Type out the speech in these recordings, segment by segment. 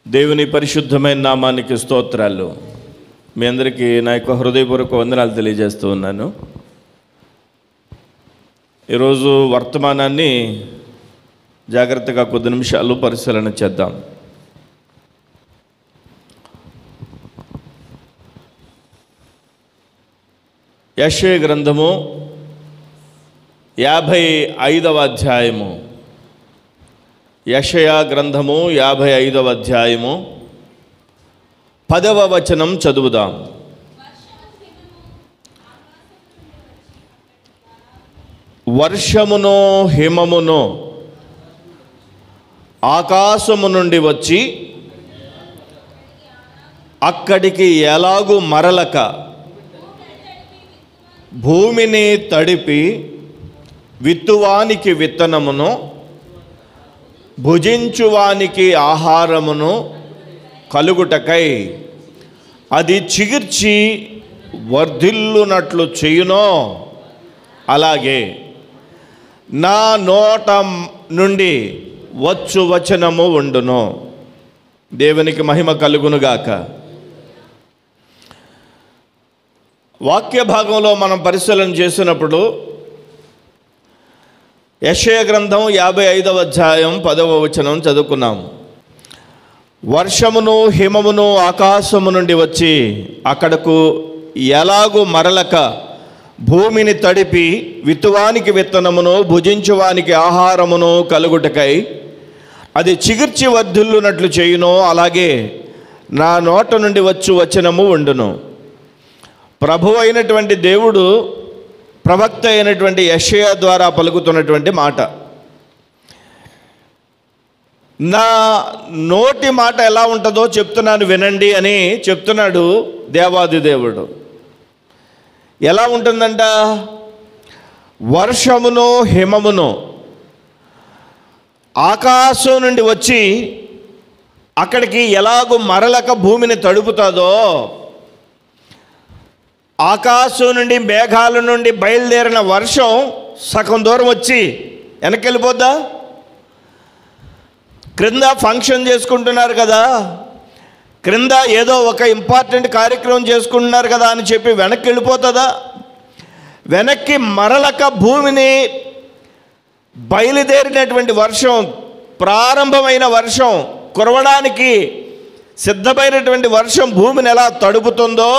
దేవుని పరిశుద్ధమైన నామానికి స్తోత్రాలు. మీ అందరికీ నా యొక్క హృదయపూర్వక వందనాలు తెలియజేస్తూ ఉన్నాను. ఈరోజు వర్తమానాన్ని జాగ్రత్తగా కొద్ది నిమిషాలు పరిశీలన చేద్దాం. యెషయా గ్రంథము 55వ అధ్యాయము. యెషయా గ్రంథము 55వ అధ్యాయము 10వ వచనం చదువుదాం. వర్షమును హిమమును ఆకాశము నుండి వచ్చి అక్కడికి ఎలాగూ మరలక భూమిని తడిపి విత్తువానికి విత్తనమును భుజించువానికి ఆహారమును కలుగుటకై అది చిగిర్చి వర్ధిల్లునట్లు చేయునో అలాగే నా నోట నుండి వచ్చు వచనము ఉండును. దేవునికి మహిమ కలుగునుగాక. వాక్య భాగంలో మనం పరిశీలన చేసినప్పుడు యెషయా గ్రంథం 55వ అధ్యాయం 10వ వచనం చదువుకున్నాము. వర్షమును హిమమును ఆకాశము నుండి వచ్చి అక్కడకు ఎలాగూ మరలక భూమిని తడిపి విత్తువానికి విత్తనమును భుజించువానికి ఆహారమును కలుగుటకై అది చిగిర్చి వర్ధిల్లునట్లు చేయునో అలాగే నా నోట నుండి వచ్చు వచనము ఉండును. ప్రభు అయినటువంటి దేవుడు ప్రవక్త అయినటువంటి యెషయా ద్వారా పలుకుతున్నటువంటి మాట. నా నోటి మాట ఎలా ఉంటుందో చెప్తున్నాను వినండి అని చెప్తున్నాడు దేవాది దేవుడు. ఎలా ఉంటుందంట? వర్షమును హిమమును ఆకాశం నుండి వచ్చి అక్కడికి ఎలాగూ మరలక భూమిని తడుపుతుందో, ఆకాశం నుండి మేఘాల నుండి బయలుదేరిన వర్షం సగం దూరం వచ్చి వెనక్కి వెళ్ళిపోద్దా? క్రింద ఫంక్షన్ చేసుకుంటున్నారు కదా, క్రింద ఏదో ఒక ఇంపార్టెంట్ కార్యక్రమం చేసుకుంటున్నారు కదా అని చెప్పి వెనక్కి వెళ్ళిపోతుందా? వెనక్కి మరలక భూమిని బయలుదేరినటువంటి వర్షం, ప్రారంభమైన వర్షం, కురవడానికి సిద్ధమైనటువంటి వర్షం భూమిని ఎలా తడుపుతుందో,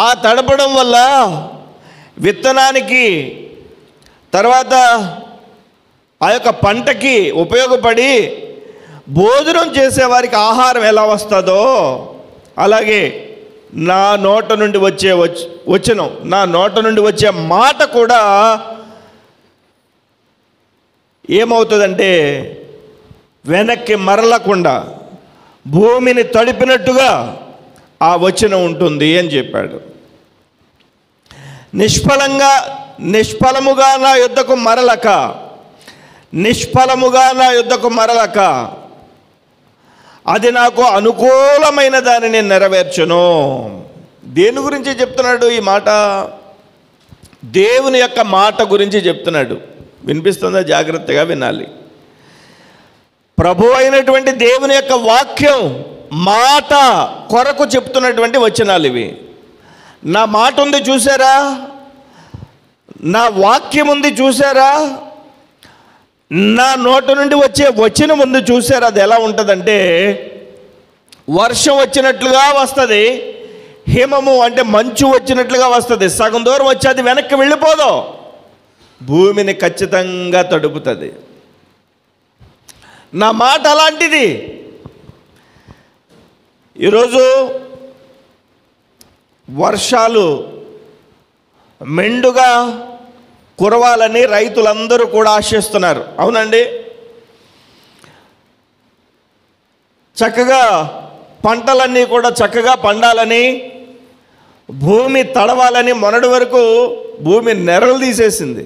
ఆ తడపడం వల్ల విత్తనానికి తర్వాత ఆ యొక్క పంటకి ఉపయోగపడి భోజనం చేసేవారికి ఆహారం ఎలా వస్తుందో అలాగే నా నోట నుండి వచ్చే వచనం, నా నోట నుండి వచ్చే మాట కూడా ఏమవుతుందంటే వెనక్కి మరలకుండా భూమిని తడిపినట్టుగా ఆ వచనం ఉంటుంది అని చెప్పాడు. నిష్ఫలముగా నా యుద్ధకు మరలక, నిష్ఫలముగా నా యుద్ధకు మరలక అది నాకు అనుకూలమైన దానిని నెరవేర్చును. దేని గురించి చెప్తున్నాడు ఈ మాట? దేవుని యొక్క మాట గురించి చెప్తున్నాడు. వినిపిస్తుందా? జాగ్రత్తగా వినాలి. ప్రభు అయినటువంటి దేవుని యొక్క వాక్యం, మాట కొరకు చెప్తున్నటువంటి వచనాలు ఇవి. నా మాట ఉంది చూసారా, నా వాక్యం ఉంది చూసారా, నా నోట నుండి వచ్చే వచనం ఉంది చూసారా. అది ఎలా ఉంటుందంటే వర్షం వచ్చినట్లుగా వస్తుంది, హిమము అంటే మంచు వచ్చినట్లుగా వస్తుంది. సగం దూరం వచ్చి అది వెనక్కి వెళ్ళిపోదు, భూమిని ఖచ్చితంగా తడుపుతుంది. నా మాట అలాంటిది. ఈరోజు వర్షాలు మెండుగా కురవాలని రైతులందరూ కూడా ఆశిస్తున్నారు. అవునండి, చక్కగా పంటలన్నీ కూడా చక్కగా పండాలని, భూమి తడవాలని మొన్నటి వరకు భూమి నెరలు తీసేసింది.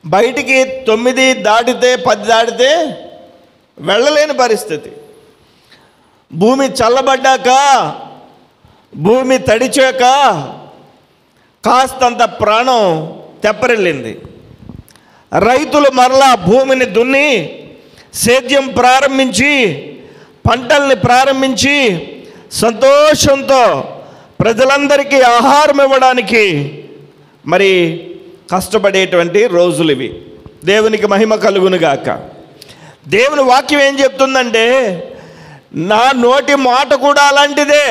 బయటికి 9 దాటితే 10 దాటితే వెళ్ళలేని పరిస్థితి. భూమి చల్లబడ్డాక, భూమి తడిచాక కాస్తంత ప్రాణం తెప్పరిల్లింది. రైతులు మరలా భూమిని దున్ని సేద్యం ప్రారంభించి, పంటల్ని ప్రారంభించి సంతోషంతో ప్రజలందరికీ ఆహారం ఇవ్వడానికి మరి కష్టపడేటువంటి రోజులు ఇవి. దేవునికి మహిమ కలుగునుగాక. దేవుని వాక్యం ఏం చెప్తుందంటే, నా నోటి మాట కూడా అలాంటిదే.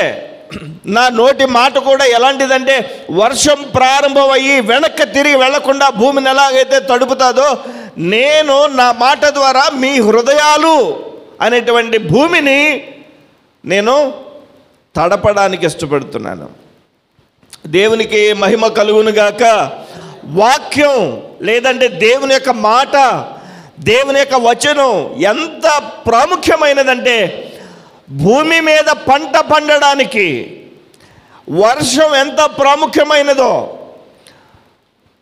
నా నోటి మాట కూడా ఎలాంటిదంటే, వర్షం ప్రారంభమయ్యి వెనక్కి తిరిగి వెళ్లకుండా భూమిని ఎలాగైతే తడుపుతాదో, నేను నా మాట ద్వారా మీ హృదయాలు అనేటువంటి భూమిని నేను తడపడానికి ఇష్టపడుతున్నాను. దేవునికి మహిమ కలుగునుగాక. వాక్యం లేదంటే దేవుని యొక్క మాట, దేవుని యొక్క వచనం ఎంత ప్రాముఖ్యమైనదంటే, భూమి మీద పంట పండడానికి వర్షం ఎంత ప్రాముఖ్యమైనదో,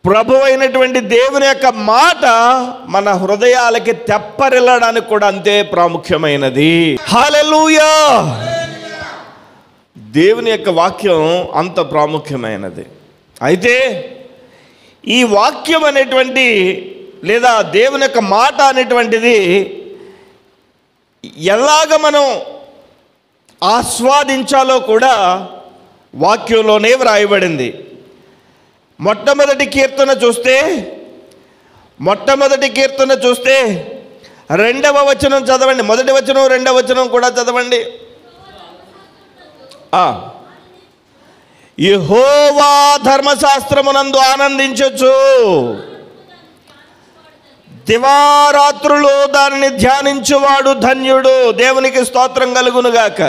ప్రభు అయినటువంటి దేవుని యొక్క మాట మన హృదయాలకి తెప్పరిల్లడానికి కూడా అంతే ప్రాముఖ్యమైనది. హల్లెలూయా. దేవుని యొక్క వాక్యం అంత ప్రాముఖ్యమైనది. అయితే ఈ వాక్యం అనేటువంటి లేదా దేవుని యొక్క మాట అనేటువంటిది ఎలాగ మనం ఆస్వాదించాలో కూడా వాక్యంలోనే వ్రాయబడింది. మొట్టమొదటి కీర్తన చూస్తే 2వ వచనం చదవండి. మొదటి వచనం 2వ వచనం కూడా చదవండి. యెహోవా ధర్మశాస్త్రమునందు ఆనందించొచ్చు, దివారాత్రులు దానిని ధ్యానించువాడు ధన్యుడు. దేవునికి స్తోత్రం కలుగునుగాక.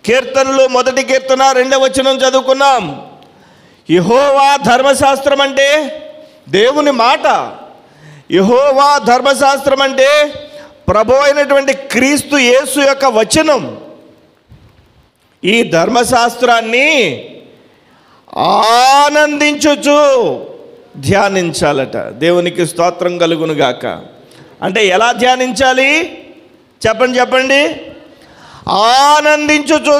కీర్తనలు మొదటి కీర్తన 2వ వచనం చదువుకున్నాం. యెహోవా ధర్మశాస్త్రం అంటే దేవుని మాట. యెహోవా ధర్మశాస్త్రం అంటే ప్రభు అయినటువంటి క్రీస్తు యేసు యొక్క వచనం. ఈ ధర్మశాస్త్రాన్ని ఆనందించుచు ధ్యానించాలట. దేవునికి స్తోత్రం కలుగునుగాక. అంటే ఎలా ధ్యానించాలి చెప్పండి. ఆనందించుచు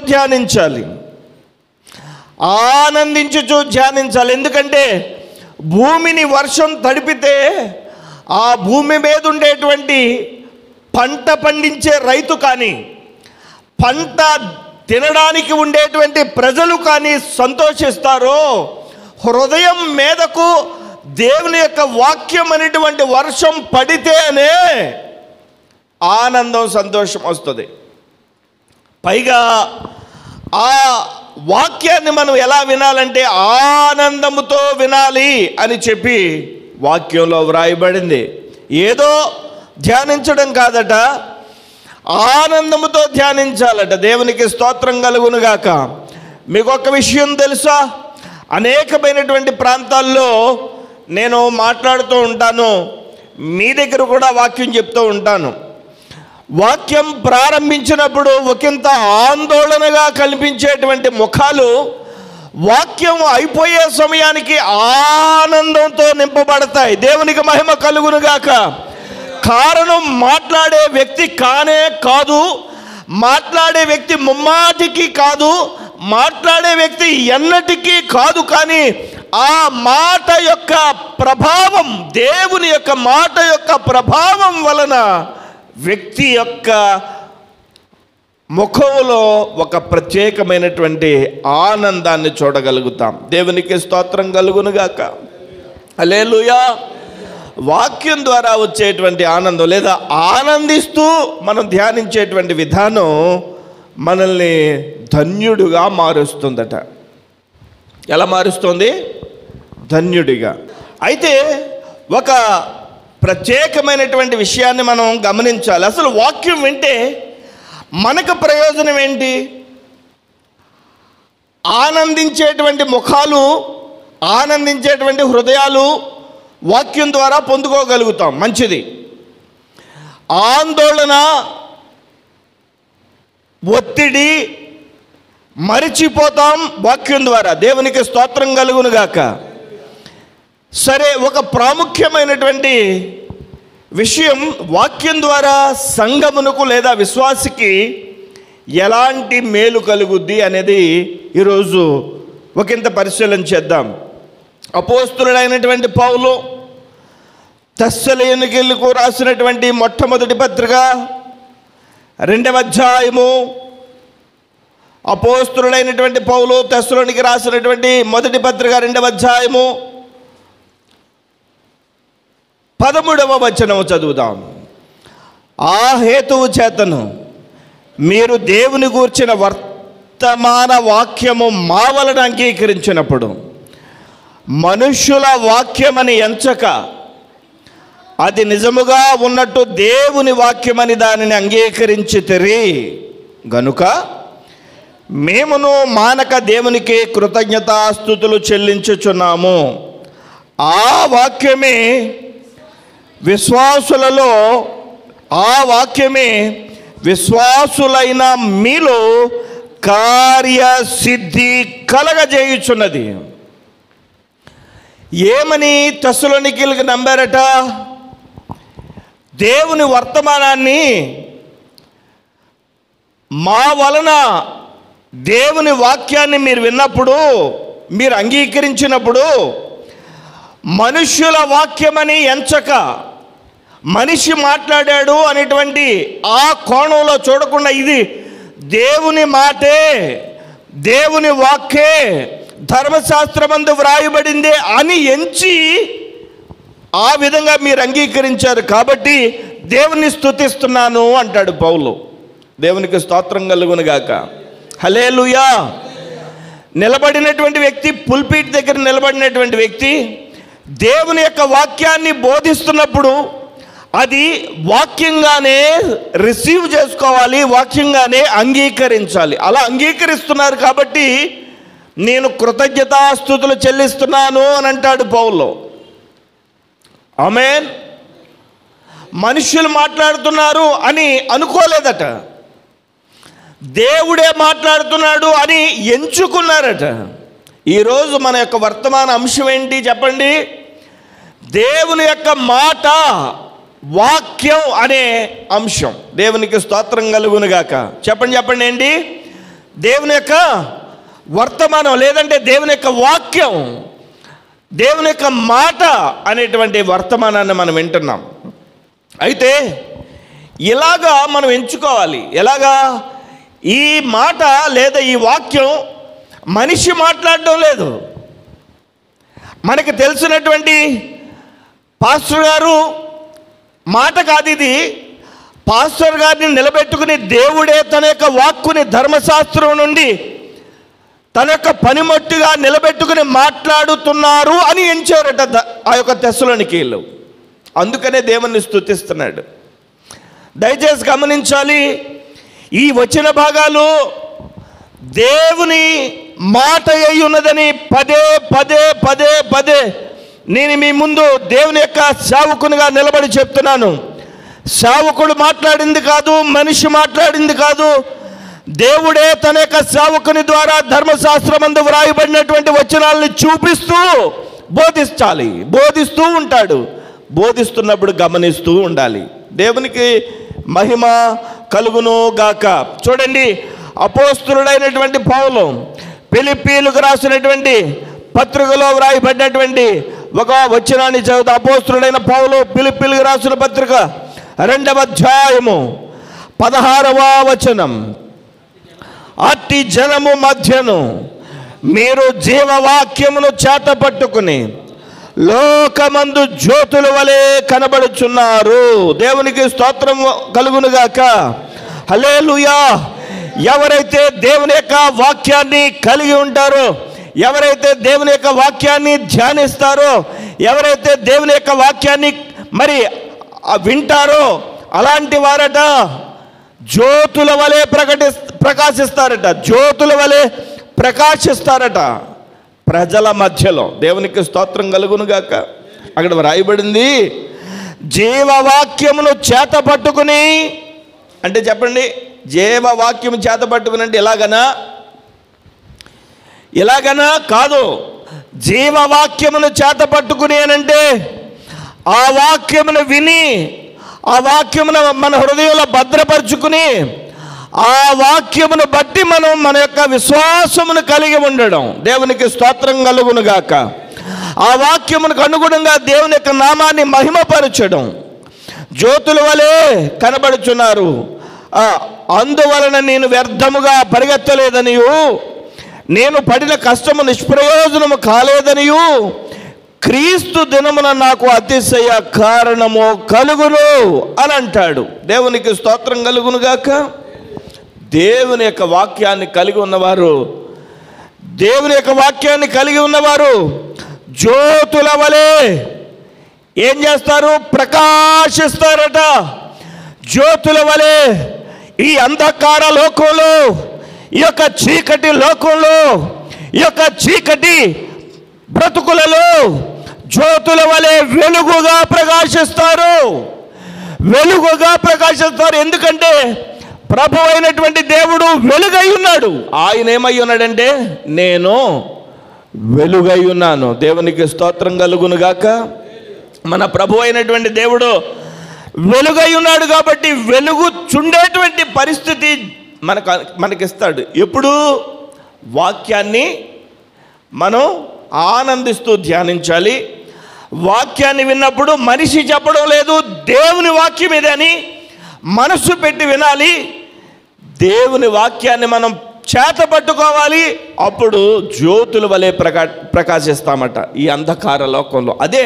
ధ్యానించాలి. ఎందుకంటే భూమిని వర్షం తడిపితే ఆ భూమి మీద ఉండేటువంటి పంట పండించే రైతు కానీ, పంట తినడానికి ఉండేటువంటి ప్రజలు కానీ సంతోషిస్తారో, హృదయం మీదకు దేవుని యొక్క వాక్యం అనేటువంటి వర్షం పడితేనే ఆనందం, సంతోషం వస్తుంది. పైగా ఆ వాక్యాన్ని మనం ఎలా వినాలంటే ఆనందముతో వినాలి అని చెప్పి వాక్యంలో వ్రాయబడింది. ఏదో ధ్యానించడం కాదట, ఆనందముతో ధ్యానించాలట. దేవునికి స్తోత్రం కలుగునుగాక. మీకు ఒక విషయం తెలుసా? అనేకమైనటువంటి ప్రాంతాల్లో నేను మాట్లాడుతూ ఉంటాను, మీ దగ్గర కూడా వాక్యం చెప్తూ ఉంటాను. వాక్యం ప్రారంభించినప్పుడు ఒకంత ఆందోళనగా కనిపించేటువంటి ముఖాలు వాక్యం అయిపోయే సమయానికి ఆనందంతో నింపబడతాయి. దేవునికి మహిమ కలుగునుగాక. కారణం మాట్లాడే వ్యక్తి కానే కాదు, మాట్లాడే వ్యక్తి ముమ్మాటికి కాదు, మాట్లాడే వ్యక్తి ఎన్నటికీ కాదు. కానీ ఆ మాట యొక్క ప్రభావం, దేవుని యొక్క మాట యొక్క ప్రభావం వలన వ్యక్తి యొక్క ముఖంలో ఒక ప్రత్యేకమైనటువంటి ఆనందాన్ని చూడగలుగుతాం. దేవునికి స్తోత్రం కలుగునుగాక. హల్లెలూయా. వాక్యం ద్వారా వచ్చేటువంటి ఆనందం లేదా ఆనందిస్తూ మనం ధ్యానించేటువంటి విధానం మనల్ని ధన్యుడిగా మారుస్తుందట. ఎలా మారుస్తుంది? ధన్యుడిగా. అయితే ఒక ప్రత్యేకమైనటువంటి విషయాన్ని మనం గమనించాలి. అసలు వాక్యం వింటే మనకు ప్రయోజనం ఏంటి? ఆనందించేటువంటి ముఖాలు, ఆనందించేటువంటి హృదయాలు వాక్యం ద్వారా పొందుకోగలుగుతాం, మంచిది. ఆందోళన, ఒత్తిడి మరిచిపోతాం వాక్యం ద్వారా. దేవునికి స్తోత్రం కలుగునుగాక. సరే, ఒక ప్రాముఖ్యమైనటువంటి విషయం, వాక్యం ద్వారా సంఘమునకు లేదా విశ్వాసికి ఎలాంటి మేలు కలుగుద్ది అనేది ఈరోజు ఒకంత పరిశీలన చేద్దాం. అపోస్తులుడైనటువంటి పౌలు తెస్సలోనికీయులకు రాసినటువంటి మొట్టమొదటి పత్రిక 2వ అధ్యాయము, అపోస్తలుడైనటువంటి పౌలు తెస్సలోనికి రాసినటువంటి మొదటి పత్రిక 2వ అధ్యాయము 13వ వచనం చదువుదాం. ఆ హేతువు చేతను మీరు దేవుని గూర్చిన వర్తమాన వాక్యము మా వలన అంగీకరించినప్పుడు మనుష్యుల వాక్యమని ఎంచక అది నిజముగా ఉన్నట్టు దేవుని వాక్యమని దానిని అంగీకరించితిరి గనుక మేమును మానక దేవునికి కృతజ్ఞతాస్తుతులు చెల్లించుచున్నాము. ఆ వాక్యమే విశ్వాసులైన మీలో కార్యసిద్ధి కలగజేయుచున్నది. ఏమని తెస్సలోనికీయులకు నమ్మారట? దేవుని వర్తమానాన్ని మా వలన, దేవుని వాక్యాన్ని మీరు విన్నప్పుడు, మీరు అంగీకరించినప్పుడు మనుష్యుల వాక్యమని ఎంచక, మనిషి మాట్లాడాడు అనేటువంటి ఆ కోణంలో చూడకుండా ఇది దేవుని మాటే, దేవుని వాక్యే, ధర్మశాస్త్రమందు వ్రాయబడిందే అని ఎంచి ఆ విధంగా మీరు అంగీకరించారు కాబట్టి దేవుని స్తుతిస్తున్నాను అంటాడు పౌలు. దేవునికి స్తోత్రం కలుగునుగాక. హల్లెలూయా. నిలబడినటువంటి వ్యక్తి, పుల్పిట్ దగ్గర నిలబడినటువంటి వ్యక్తి దేవుని యొక్క వాక్యాన్ని బోధిస్తున్నప్పుడు అది వాక్యంగానే రిసీవ్ చేసుకోవాలి, వాక్యంగానే అంగీకరించాలి. అలా అంగీకరిస్తున్నారు కాబట్టి నేను కృతజ్ఞతాస్తుతులు చెల్లిస్తున్నాను అని అంటాడు పౌలు. ఆమేన్. మనుషులు మాట్లాడుతున్నారు అని అనుకోలేదట, దేవుడే మాట్లాడుతున్నాడు అని ఎంచుకున్నారట. ఈరోజు మన యొక్క వర్తమాన అంశం ఏంటి చెప్పండి? దేవుని యొక్క మాట, వాక్యం అనే అంశం. దేవునికి స్తోత్రం కలుగునుగాక. చెప్పండి ఏంటి? దేవుని యొక్క వర్తమానం, లేదంటే దేవుని యొక్క వాక్యం, దేవుని యొక్క మాట అనేటువంటి వర్తమానాన్ని మనం వింటున్నాం. అయితే ఇలాగా మనం ఎంచుకోవాలి. ఎలాగా? ఈ మాట లేదా ఈ వాక్యం మనిషి మాట్లాడడం లేదు. మనకి తెలిసినటువంటి పాస్టర్ గారు మాట కాదు ఇది. పాస్టర్ గారిని నిలబెట్టుకుని దేవుడే తన యొక్క వాక్కుని ధర్మశాస్త్రం నుండి తన యొక్క పనిమట్టుగా నిలబెట్టుకుని మాట్లాడుతున్నారు అని ఎంచారట ఆ యొక్క తెస్సలోనికీయులు. అందుకనే దేవుణ్ణి స్తుతిస్తున్నాడు. దయచేసి గమనించాలి, ఈ వచన భాగాలు దేవుని మాట అయి ఉన్నదని పదే పదే పదే పదే నేను మీ ముందు దేవుని యొక్క సేవకునిగా నిలబడి చెప్తున్నాను. సేవకుడు మాట్లాడింది కాదు, మనిషి మాట్లాడింది కాదు, దేవుడే తన యొక్క సేవకుని ద్వారా ధర్మశాస్త్రమందు వ్రాయబడినటువంటి వచనాలను చూపిస్తూ బోధించాలి. బోధిస్తూ ఉంటాడు. బోధిస్తున్నప్పుడు గమనిస్తూ ఉండాలి. దేవునికి మహిమ కలుగును గాక. చూడండి, అపోస్తలుడైనటువంటి పౌలు ఫిలిప్పీయులకు రాసినటువంటి పత్రికలో వ్రాయబడినటువంటి ఒక వచనాన్ని చదువుతా. అపోస్తలుడైన పౌలు ఫిలిప్పీయులకు రాసిన పత్రిక 2వ అధ్యాయము 16వ వచనం. అట్టి జనము మధ్యను మీరు జీవవాక్యమును చేత పట్టుకుని లోకమందు జ్యోతుల వలె కనబడుచున్నారు. దేవునికి స్తోత్రం కలుగునుగాక. హల్లెలూయా. ఎవరైతే దేవుని యొక్క వాక్యాన్ని కలిగి ఉంటారో, ఎవరైతే దేవుని యొక్క వాక్యాన్ని ధ్యానిస్తారో, ఎవరైతే దేవుని యొక్క వాక్యాన్ని మరి వింటారో అలాంటి వారట జ్యోతుల వలె ప్రకాశిస్తారట. జ్యోతుల వలె ప్రకాశిస్తారట ప్రజల మధ్యలో. దేవునికి స్తోత్రం కలుగునుగాక. అక్కడ వ్రాయబడింది జీవవాక్యమును చేత పట్టుకుని. అంటే చెప్పండి, జీవవాక్యము చేత పట్టుకుని అంటే ఇలాగనా కాదు. జీవవాక్యమును చేత పట్టుకుని అనంటే ఆ వాక్యమును విని, ఆ వాక్యమును మన హృదయంలో భద్రపరుచుకుని, ఆ వాక్యమును బట్టి మనం మన యొక్క విశ్వాసమును కలిగి ఉండడం. దేవునికి స్తోత్రం కలుగునుగాక. ఆ వాక్యమునకు అనుగుణంగా దేవుని యొక్క నామాన్ని మహిమపరచడం. జ్యోతుల వలె కనబడుచున్నారు, అందువలన నేను వ్యర్థముగా పరిగెత్తలేదనియు, నేను పడిన కష్టము నిష్ప్రయోజనము కాలేదనియు, క్రీస్తు దినమున నాకు అతిశయ కారణము కలుగును అని అంటాడు. దేవునికి స్తోత్రం కలుగును గాక. దేవుని యొక్క వాక్యాన్ని కలిగి ఉన్నవారు, దేవుని యొక్క వాక్యాన్ని కలిగి ఉన్నవారు జ్యోతుల వలె ఏం చేస్తారు? ప్రకాశిస్తారట. జ్యోతుల వలె ఈ అంధకార లోకంలో, ఈ యొక్క చీకటి లోకంలో, ఈ యొక్క చీకటి బ్రతుకులలో జ్యోతుల వలె వెలుగుగా ప్రకాశిస్తారు. వెలుగుగా ప్రకాశిస్తారు. ఎందుకంటే ప్రభు అయినటువంటి దేవుడు వెలుగై ఉన్నాడు. ఆయన ఏమై ఉన్నాడంటే, నేను వెలుగై ఉన్నాను. దేవునికి స్తోత్రం కలుగును గాక. మన ప్రభు అయినటువంటి దేవుడు వెలుగై ఉన్నాడు కాబట్టి వెలుగు చుండేటువంటి పరిస్థితి మనకిస్తాడు. ఎప్పుడు? వాక్యాన్ని మనం ఆనందిస్తూ ధ్యానించాలి. వాక్యాన్ని విన్నప్పుడు మనిషి చెప్పడం లేదు, దేవుని వాక్యం ఇదని మనస్సు పెట్టి వినాలి. దేవుని వాక్యాన్ని మనం చేత పట్టుకోవాలి. అప్పుడు జ్యోతుల వలె ప్రకాశిస్తామట ఈ అంధకార లోకంలో. అదే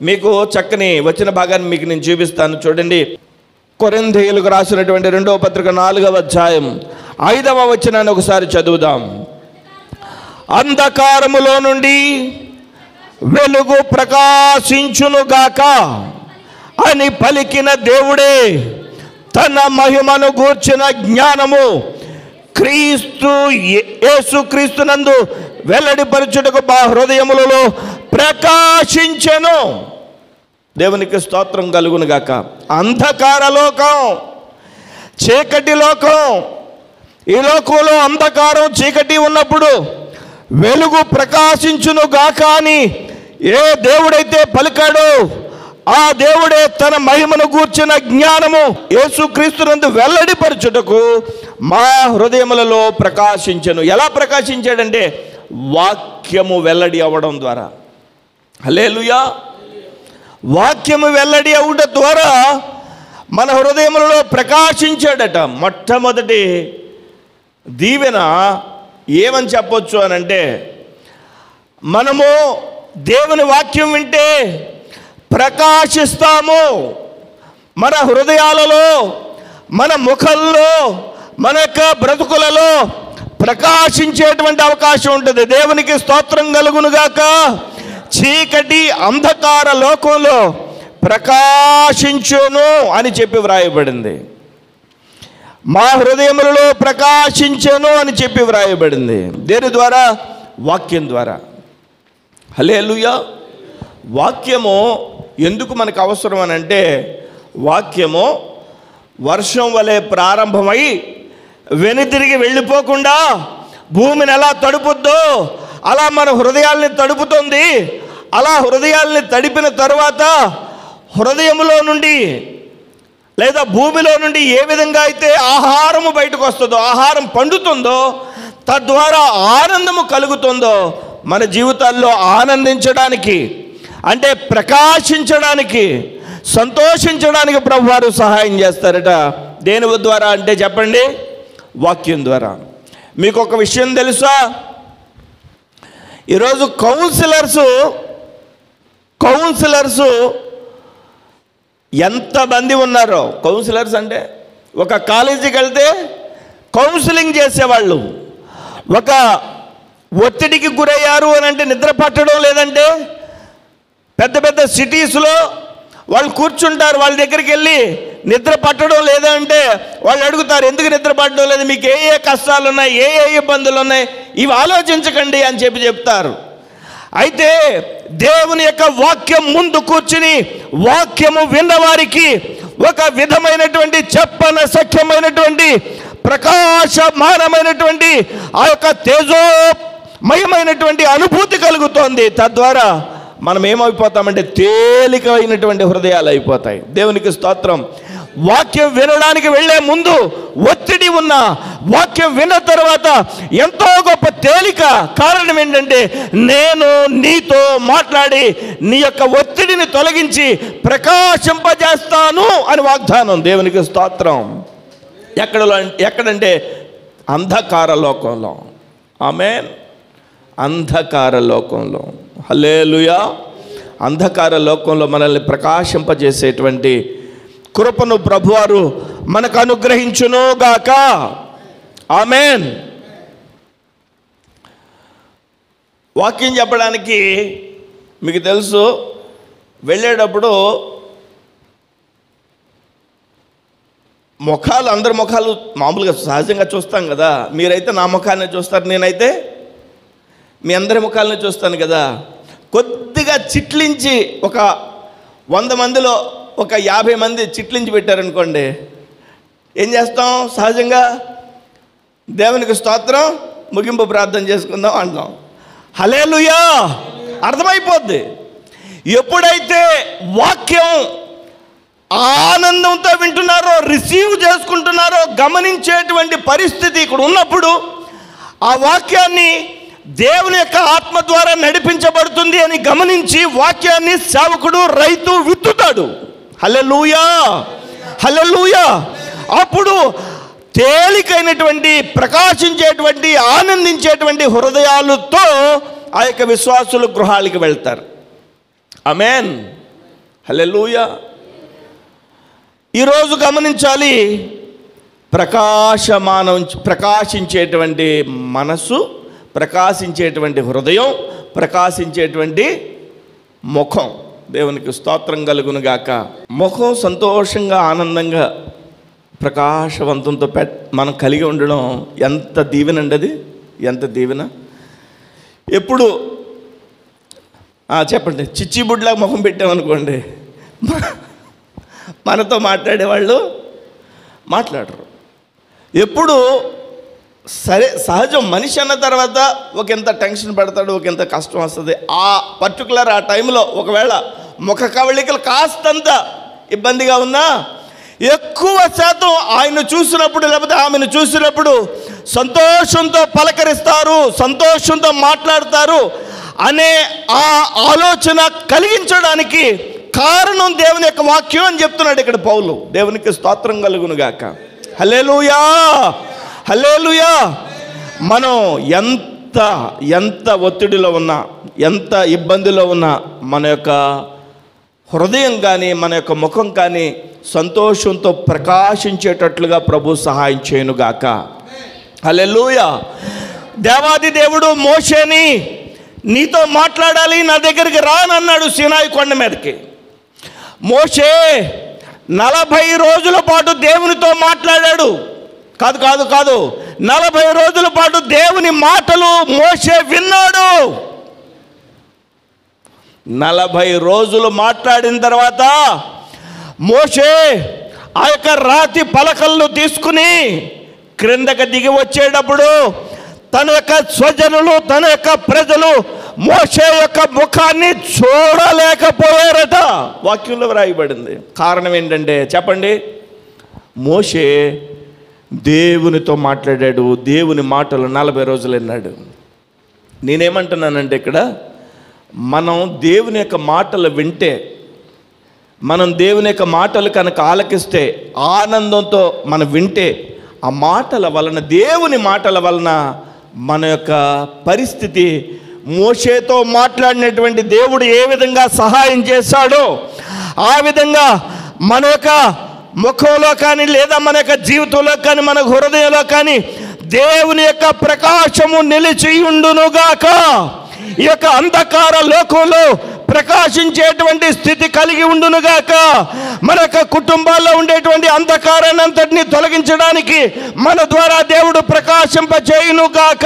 మీకు చక్కని వచ్చిన భాగాన్ని మీకు నేను చూపిస్తాను. చూడండి, కొరింథీయులకు రాసినటువంటి 2వ పత్రిక 4వ అధ్యాయం 5వ వచనాన్ని ఒకసారి చదువుదాం. అంధకారములో నుండి వెలుగు ప్రకాశించునుగాక అని పలికిన దేవుడే తన మహిమను గూర్చిన జ్ఞానము యేసుక్రీస్తునందు వెల్లడిపరచుటకు మా హృదయములలో ప్రకాశించెను. దేవునికి స్తోత్రం కలుగును గాక. అంధకార లోకం, చీకటి లోకం, ఈ లోకంలో అంధకారం చీకటి ఉన్నప్పుడు వెలుగు ప్రకాశించును గాక అని ఏ దేవుడైతే పలికాడో ఆ దేవుడే తన మహిమను గూర్చిన జ్ఞానము యేసుక్రీస్తునందు వెల్లడిపరచుటకు మా హృదయములలో ప్రకాశించెను. ఎలా ప్రకాశించాడంటే వాక్యము వెల్లడి అవ్వడం ద్వారా. హల్లెలూయా. వాక్యము వెల్లడి అవ్వడం ద్వారా మన హృదయములలో ప్రకాశించాడట. మొట్టమొదటి దీవెన ఏమని చెప్పొచ్చు అనంటే, మనము దేవుని వాక్యం వింటే ప్రకాశిస్తాము. మన హృదయాలలో, మన ముఖంలో, మన యొక్క బ్రతుకులలో ప్రకాశించేటువంటి అవకాశం ఉంటుంది. దేవునికి స్తోత్రం కలుగునుగాక. చీకటి అంధకార లోకంలో ప్రకాశించును అని చెప్పి వ్రాయబడింది. మా హృదయములలో ప్రకాశించెను అని చెప్పి వ్రాయబడింది. దేని ద్వారా? వాక్యం ద్వారా. హల్లెలూయా. వాక్యము ఎందుకు మనకు అవసరం అని అంటే, వాక్యము వర్షం వలె ప్రారంభమై వెనుతిరిగి వెళ్ళిపోకుండా భూమిని ఎలా తడుపుద్దో అలా మన హృదయాల్ని తడుపుతుంది. అలా హృదయాల్ని తడిపిన తరువాత హృదయములో నుండి లేదా భూమిలో నుండి ఏ విధంగా అయితే ఆహారము బయటకు వస్తుందో, ఆహారం పండుతుందో, తద్వారా ఆనందము కలుగుతుందో, మన జీవితాల్లో ఆనందించడానికి అంటే ప్రకాశించడానికి, సంతోషించడానికి ప్రభువారు సహాయం చేస్తారట. దేని ద్వారా అంటే చెప్పండి? వాక్యం ద్వారా. మీకు ఒక విషయం తెలుసా? ఈరోజు కౌన్సిలర్సు ఎంతమంది ఉన్నారో. కౌన్సిలర్స్ అంటే ఒక కాలేజీకి వెళ్తే కౌన్సిలింగ్ చేసేవాళ్ళు. ఒక ఒత్తిడికి గురయ్యారు అని అంటే, నిద్ర పట్టడం లేదంటే పెద్ద పెద్ద సిటీస్లో వాళ్ళు కూర్చుంటారు. వాళ్ళ దగ్గరికి వెళ్ళి నిద్ర పట్టడం లేదంటే వాళ్ళు అడుగుతారు, ఎందుకు నిద్ర పట్టడం లేదు, మీకు ఏ ఏ కష్టాలు ఉన్నాయి, ఏ ఏ ఇబ్బందులు ఉన్నాయి, ఇవి ఆలోచించకండి అని చెప్తారు. అయితే దేవుని యొక్క వాక్యం ముందు కూర్చుని వాక్యము విన్నవారికి ఒక విధమైనటువంటి చెప్పనశక్యమైనటువంటి ప్రకాశమానమైనటువంటి ఆ యొక్క తేజోమయమైనటువంటి అనుభూతి కలుగుతోంది. తద్వారా మనం ఏమైపోతామంటే తేలికైనటువంటి హృదయాలు అయిపోతాయి. దేవునికి స్తోత్రం. వాక్యం వినడానికి వెళ్ళే ముందు ఒత్తిడి ఉన్న, వాక్యం విన్న తర్వాత ఎంతో గొప్ప తేలిక. కారణం ఏంటంటే నేను నీతో మాట్లాడి నీ యొక్క ఒత్తిడిని తొలగించి ప్రకాశింపజేస్తాను అని వాగ్దానం. దేవునికి స్తోత్రం. ఎక్కడంటే అంధకార లోకంలో. ఆమేన్. అంధకార లోకంలో. హల్లెలూయా. అంధకార లోకంలో మనల్ని ప్రకాశింపజేసేటువంటి కృపను ప్రభువారు మనకు అనుగ్రహించును గాక. ఆమేన్. వాక్యం చెప్పడానికి మీకు తెలుసు, వెళ్ళేటప్పుడు ముఖాలు, అందరి ముఖాలు మామూలుగా సహజంగా చూస్తాం కదా. మీరైతే నా ముఖాన్ని చూస్తారు, నేనైతే మీ అందరి ముఖాలను చూస్తాను కదా. కొద్దిగా చిట్లించి ఒక 100 మందిలో ఒక 50 మంది చిట్లించి పెట్టారనుకోండి, ఏం చేస్తాం? సహజంగా దేవునికి స్తోత్రం, ముగింపు ప్రార్థన చేసుకుందాం అంటాం. హల్లెలూయా. అర్థమైపోద్ది. ఎప్పుడైతే వాక్యం ఆనందంతో వింటున్నారో, రిసీవ్ చేసుకుంటున్నారో గమనించేటువంటి పరిస్థితి ఇక్కడ ఉన్నప్పుడు, ఆ వాక్యాన్ని దేవుని యొక్క ఆత్మ ద్వారా నడిపించబడుతుంది అని గమనించి వాక్యాన్ని సేవకుడు, రైతు విత్తుతాడు. హల్లెలూయా, హల్లెలూయా. అప్పుడు తేలికైనటువంటి, ప్రకాశించేటువంటి, ఆనందించేటువంటి హృదయాలతో ఆ యొక్క విశ్వాసులు గృహాలకి వెళ్తారు. ఆమేన్. హల్లెలూయా. ఈరోజు గమనించాలి, ప్రకాశించేటువంటి మనసు, ప్రకాశించేటువంటి హృదయం, ప్రకాశించేటువంటి ముఖం. దేవునికి స్తోత్రం కలుగును గాక. ముఖం సంతోషంగా, ఆనందంగా, ప్రకాశవంతంతో మనం కలిగి ఉండడం ఎంత దీవెనండి. అది ఎంత దీవెన. ఎప్పుడు చెప్పండి, చిచ్చిబుడ్లా ముఖం పెట్టామనుకోండి, మనతో మాట్లాడేవాళ్ళు మాట్లాడరు. ఎప్పుడు సరే, సహజం. మనిషి అన్న తర్వాత ఒకంత టెన్షన్ పడతాడు, ఒకంత కష్టం వస్తుంది. ఆ పర్టికులర్ ఆ టైంలో ఒకవేళ ముఖ కవళికలు కాస్తంత ఇబ్బందిగా ఉన్నా, ఎక్కువ శాతం ఆయన చూసినప్పుడు లేకపోతే ఆమెను చూసినప్పుడు సంతోషంతో పలకరిస్తారు, సంతోషంతో మాట్లాడతారు అనే ఆ ఆలోచన కలిగించడానికి కారణం దేవుని యొక్క వాక్యం అని చెప్తున్నాడు ఇక్కడ పౌలు. దేవునికి స్తోత్రం కలుగును గాక. హల్లెలూయా, హల్లెలూయా. మనం ఎంత ఒత్తిడిలో ఉన్నా, ఎంత ఇబ్బందిలో ఉన్నా, మన యొక్క హృదయం కానీ, మన యొక్క ముఖం కానీ సంతోషంతో ప్రకాశించేటట్లుగా ప్రభు సహాయం చేయనుగాక. హల్లెలూయా. దేవాది దేవుడు మోషేని నీతో మాట్లాడాలి, నా దగ్గరికి రానన్నాడు సీనాయి కొండ మీదకి. మోషే 40 రోజుల పాటు దేవునితో మాట్లాడాడు. కాదు 40 రోజుల పాటు దేవుని మాటలు మోషే విన్నాడు. 40 రోజులు మాట్లాడిన తర్వాత మోషే ఆ యొక్క రాతి పలకలను తీసుకుని క్రిందకి దిగి వచ్చేటప్పుడు తన యొక్క స్వజనులు, తన యొక్క ప్రజలు మోషే యొక్క ముఖాన్ని చూడలేకపోయారట. వాక్యంలో వ్రాయబడింది. కారణం ఏంటంటే చెప్పండి, మోషే దేవునితో మాట్లాడాడు, దేవుని మాటలు 40 రోజులు విన్నాడు. నేనేమంటున్నానంటే ఇక్కడ మనం దేవుని యొక్క మాటలు వింటే, మనం దేవుని యొక్క మాటలు కనుక ఆలకిస్తే, ఆనందంతో మనం వింటే, ఆ మాటల వలన, దేవుని మాటల వలన మన యొక్క పరిస్థితి, మోషేతో మాట్లాడినటువంటి దేవుడు ఏ విధంగా సహాయం చేశాడో ఆ విధంగా మన యొక్క ముఖంలో కానీ, లేదా మన యొక్క జీవితంలో కానీ, మన హృదయంలో కానీ దేవుని యొక్క ప్రకాశము నిలిచి ఉండునుగాక. ఈ యొక్క అంధకార లోకంలో ప్రకాశించేటువంటి స్థితి కలిగి ఉండునుగాక. మన యొక్క కుటుంబాల్లో ఉండేటువంటి అంధకారాన్ని అంతటినీ తొలగించడానికి మన ద్వారా దేవుడు ప్రకాశింపజేయునుగాక.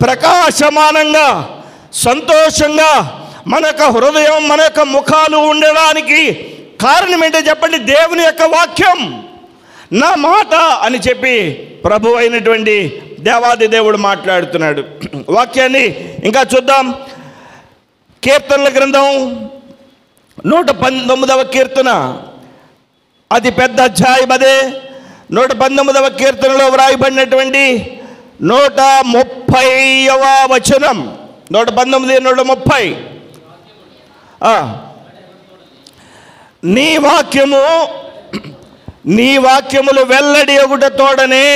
ప్రకాశమానంగా, సంతోషంగా మన యొక్క హృదయం, మన యొక్క ముఖాలు ఉండడానికి కారణం ఏంటో చెప్పండి, దేవుని యొక్క వాక్యం, నా మాట అని చెప్పి ప్రభు అయినటువంటి దేవాది దేవుడు మాట్లాడుతున్నాడు. వాక్యాన్ని ఇంకా చూద్దాం. కీర్తనల గ్రంథం 119వ కీర్తన అతి పెద్ద అధ్యాయం అదే. 119వ కీర్తనలో వ్రాయబడినటువంటి 130వ వచనం. 119, 130. నీ వాక్యములు వెల్లడి ఒకట తోడనే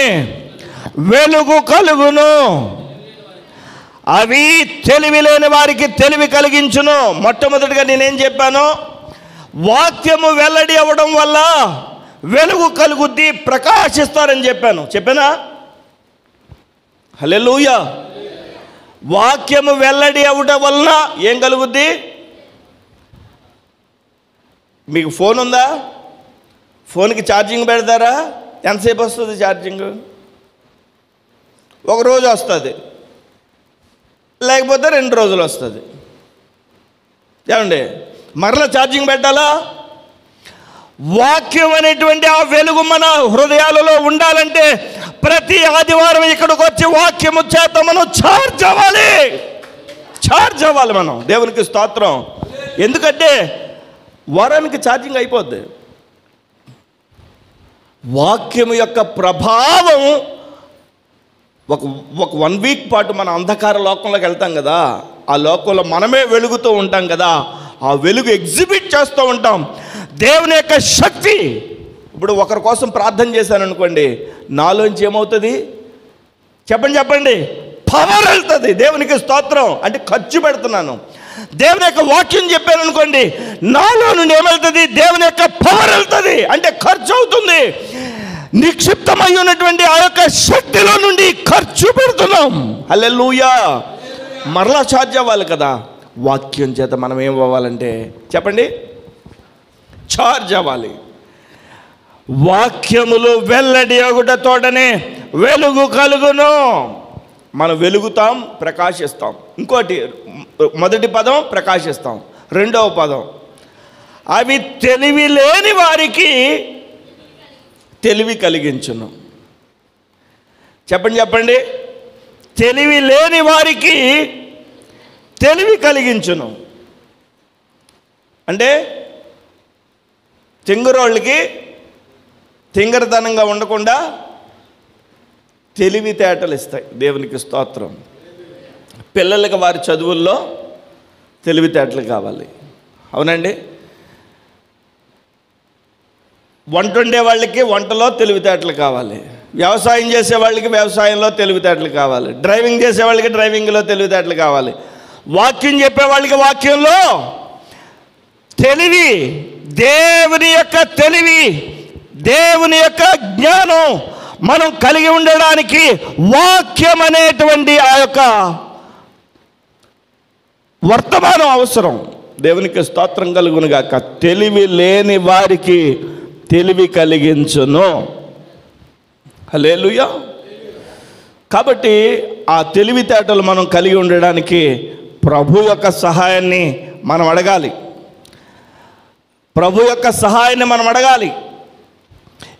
వెలుగు కలుగును, అవి తెలివి లేని వారికి తెలివి కలిగించును. మొట్టమొదటిగా నేనేం చెప్పాను? వాక్యము వెల్లడి అవ్వడం వల్ల వెలుగు కలుగుద్ది, ప్రకాశిస్తారని చెప్పానా? హల్లెలూయా. వాక్యము వెల్లడి అవ్వడం వలన ఏం కలుగుద్ది? మీకు ఫోన్ ఉందా? ఫోన్కి ఛార్జింగ్ పెడతారా? ఎంతసేపు వస్తుంది ఛార్జింగ్? ఒక రోజు వస్తుంది, లేకపోతే 2 రోజులు వస్తుంది. ఏమండి, మరలా ఛార్జింగ్ పెట్టాలా? వాక్యం అనేటువంటి ఆ వెలుగు మన హృదయాలలో ఉండాలంటే ప్రతి ఆదివారం ఇక్కడికి వచ్చి వాక్యము చేత మనం ఛార్జ్ అవ్వాలి మనం. దేవునికి స్తోత్రం. ఎందుకంటే వారానికి ఛార్జింగ్ అయిపోద్ది. వాక్యం యొక్క ప్రభావం ఒక 1 వీక్ పాటు మన అంధకార లోకంలోకి వెళ్తాం కదా, ఆ లోకంలో మనమే వెలుగుతూ ఉంటాం కదా, ఆ వెలుగు ఎగ్జిబిట్ చేస్తూ ఉంటాం. దేవుని యొక్క శక్తి. ఇప్పుడు ఒకరి కోసం ప్రార్థన చేశాను అనుకోండి, నాలోంచి ఏమవుతుంది? చెప్పండి. పవర్ వెళ్తుంది. దేవునికి స్తోత్రం. అంటే ఖర్చు పెడుతున్నాను. దేవుని యొక్క వాక్యం చెప్పాను అనుకోండి, నాలో నుండి ఏమవుతుంది? దేవుని యొక్క పవర్ వెళ్తుంది. అంటే ఖర్చు అవుతుంది. నిక్షిప్తమై ఉన్నటువంటి ఆ యొక్క శక్తిలో నుండి ఖర్చు పెడుతున్నాం. హల్లెలూయా. మరలా ఛార్జ్ అవ్వాలి కదా. వాక్యం చేత మనం ఏం అవ్వాలంటే చెప్పండి, ఛార్జ్ అవ్వాలి. వాక్యములు వెల్లడి అగుట తోటనే వెలుగు కలుగును. మనం వెలుగుతాం, ప్రకాశిస్తాం. ఇంకోటి, మొదటి పదం ప్రకాశిస్తాం. రెండవ పదం, అవి తెలివి లేని వారికి తెలివి కలిగించును. చెప్పండి. తెలివి లేని వారికి తెలివి కలిగించును. అంటే తింగరోళ్ళకి తింగరతనంగా ఉండకుండా తెలివితేటలు ఇస్తాయి. దేవునికి స్తోత్రం. పిల్లలకి వారి చదువుల్లో తెలివితేటలు కావాలి. అవునండి. వంట వండే వాళ్ళకి వంటలో తెలివితేటలు కావాలి. వ్యవసాయం చేసే వాళ్ళకి వ్యవసాయంలో తెలివితేటలు కావాలి. డ్రైవింగ్ చేసే వాళ్ళకి డ్రైవింగ్లో తెలివితేటలు కావాలి. వాక్యం చెప్పే వాళ్ళకి వాక్యంలో తెలివి, దేవుని యొక్క తెలివి, దేవుని యొక్క జ్ఞానం మనం కలిగి ఉండడానికి వాక్యం అనేటువంటి ఆ యొక్క వర్తమానం అవసరం. దేవునికి స్తోత్రం కలుగునుగాక. తెలివి లేని వారికి తెలివి కలిగించును. హల్లెలూయా. కాబట్టి ఆ తెలివితేటలు మనం కలిగి ఉండడానికి ప్రభు యొక్క సహాయాన్ని మనం అడగాలి.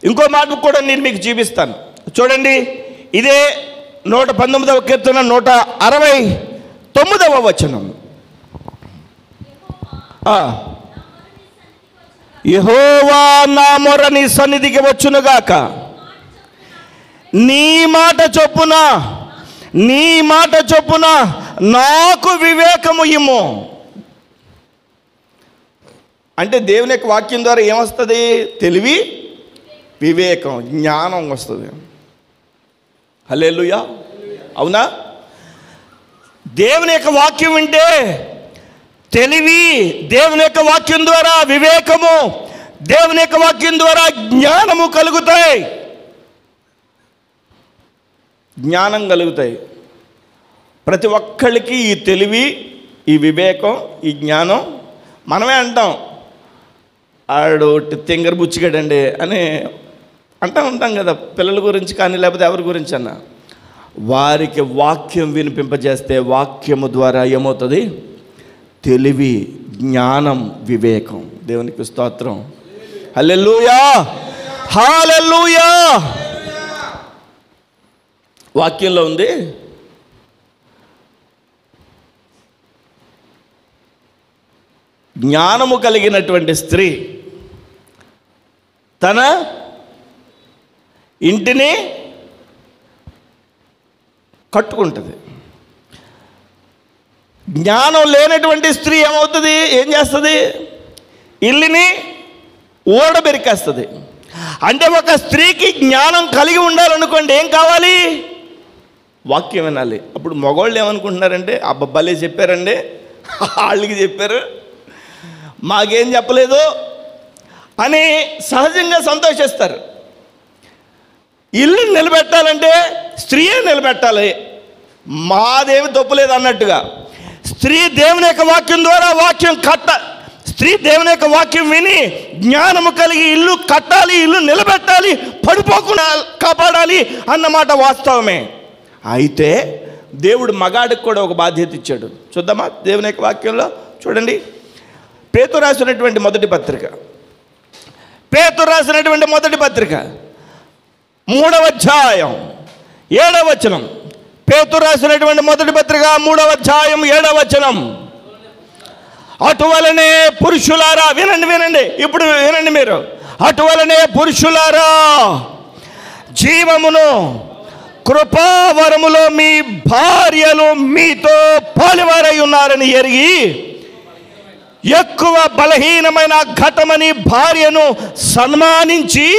ఇంకో మాట కూడా నేను మీకు చూపిస్తాను. చూడండి, ఇదే 119వ కీర్తన 169వ వచనం. యెహోవా నా మొర నీ సన్నిధికి వచ్చునుగాక, నీ మాట చొప్పున నాకు వివేకము ఇమ్ము. అంటే దేవుని యొక్క వాక్యం ద్వారా ఏమొస్తుంది? తెలివి, వివేకం, జ్ఞానం వస్తుంది. హల్లెలూయా. అవునా? దేవుని యొక్క వాక్యం వింటే తెలివి, దేవుని యొక్క వాక్యం ద్వారా వివేకము, దేవుని యొక్క వాక్యం ద్వారా జ్ఞానం కలుగుతాయి. ప్రతి ఒక్కళ్ళకి ఈ తెలివి, ఈ వివేకం, ఈ జ్ఞానం. మనమే అంటాం, ఆడు తింగర బుచ్చిగాడండి అని ఉంటాం కదా, పిల్లల గురించి కానీ లేకపోతే ఎవరి గురించి అన్నా. వారికి వాక్యం వినిపింపజేస్తే వాక్యము ద్వారా ఏమవుతుంది? తెలివి, జ్ఞానం, వివేకం. దేవునికి స్తోత్రం. హల్లెలూయా. వాక్యంలో ఉంది, జ్ఞానము కలిగినటువంటి స్త్రీ తన ఇంటిని కట్టుకుంటుంది. జ్ఞానం లేనటువంటి స్త్రీ ఏమవుతుంది? ఏం చేస్తుంది? ఇల్లుని ఓడబెరికేస్తుంది. అంటే ఒక స్త్రీకి జ్ఞానం కలిగి ఉండాలనుకోండి ఏం కావాలి? వాక్యం వినాలి. అప్పుడు మగవాళ్ళు ఏమనుకుంటున్నారంటే, అబ్బబ్బలే చెప్పారండి, వాళ్ళకి చెప్పారు, మాకేం చెప్పలేదు అని సహజంగా సంతోషిస్తారు. ఇల్లు నిలబెట్టాలంటే స్త్రీయే నిలబెట్టాలి, మాదేమి తప్పులేదు అన్నట్టుగా. స్త్రీ దేవుని యొక్క వాక్యం ద్వారా స్త్రీ దేవుని యొక్క వాక్యం విని జ్ఞానము కలిగి ఇల్లు కట్టాలి, ఇల్లు నిలబెట్టాలి, పడిపోకుండా కాపాడాలి అన్నమాట వాస్తవమే. అయితే దేవుడు మగాడికి కూడా ఒక బాధ్యత ఇచ్చాడు. చూద్దామా దేవుని యొక్క వాక్యంలో? చూడండి, పేతురు రాసినటువంటి మొదటి పత్రిక 3వ అధ్యాయం 7వ వచనం. పేతురు రాసినటువంటి మొదటి పత్రిక 3వ అధ్యాయం 7వ వచనం. అటువలనే పురుషులారా, వినండి, ఇప్పుడు వినండి మీరు. అటువలనే పురుషులారా, జీవమును కృపావరములో మీ భార్యలు మీతో పాలువారై ఉన్నారని ఎరిగి ఎక్కువ బలహీనమైన ఘటమని భార్యను సన్మానించి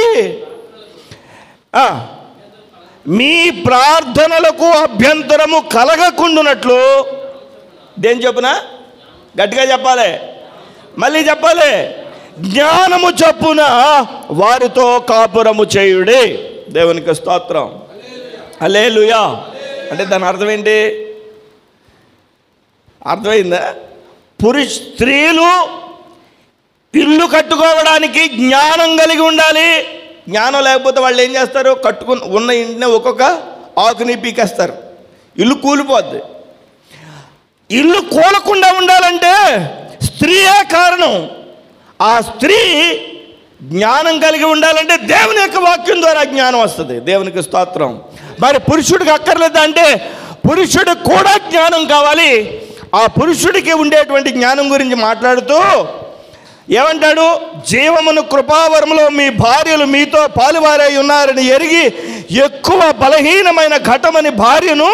మీ ప్రార్థనలకు అభ్యంతరము కలగకుండునట్లు, దేని చొప్పున? గట్టిగా చెప్పాలి, మళ్ళీ చెప్పాలి, జ్ఞానము చొప్పున వారితో కాపురము చేయుడి. దేవునికి స్తోత్రం, హల్లెలూయా. అంటే దాని అర్థం ఏంటి? అర్థమైందా? స్త్రీలు ఇల్లు కట్టుకోవడానికి జ్ఞానం కలిగి ఉండాలి. జ్ఞానం లేకపోతే వాళ్ళు ఏం చేస్తారు? ఉన్న ఇంటిని ఒక్కొక్క ఆకుని పీకేస్తారు, ఇల్లు కూలిపోద్ది. ఇల్లు కూలకుండా ఉండాలంటే స్త్రీయే కారణం. ఆ స్త్రీ జ్ఞానం కలిగి ఉండాలంటే దేవుని యొక్క వాక్యం ద్వారా జ్ఞానం వస్తుంది. దేవునికి స్తోత్రం. మరి పురుషుడికి అక్కర్లేదా అంటే పురుషుడికి కూడా జ్ఞానం కావాలి. ఆ పురుషుడికి ఉండేటువంటి జ్ఞానం గురించి మాట్లాడుతూ ఏమంటాడు? జీవమును కృపావరములో మీ భార్యలు మీతో పాలువారై ఉన్నారని ఎరిగి ఎక్కువ బలహీనమైన ఘటమని భార్యను,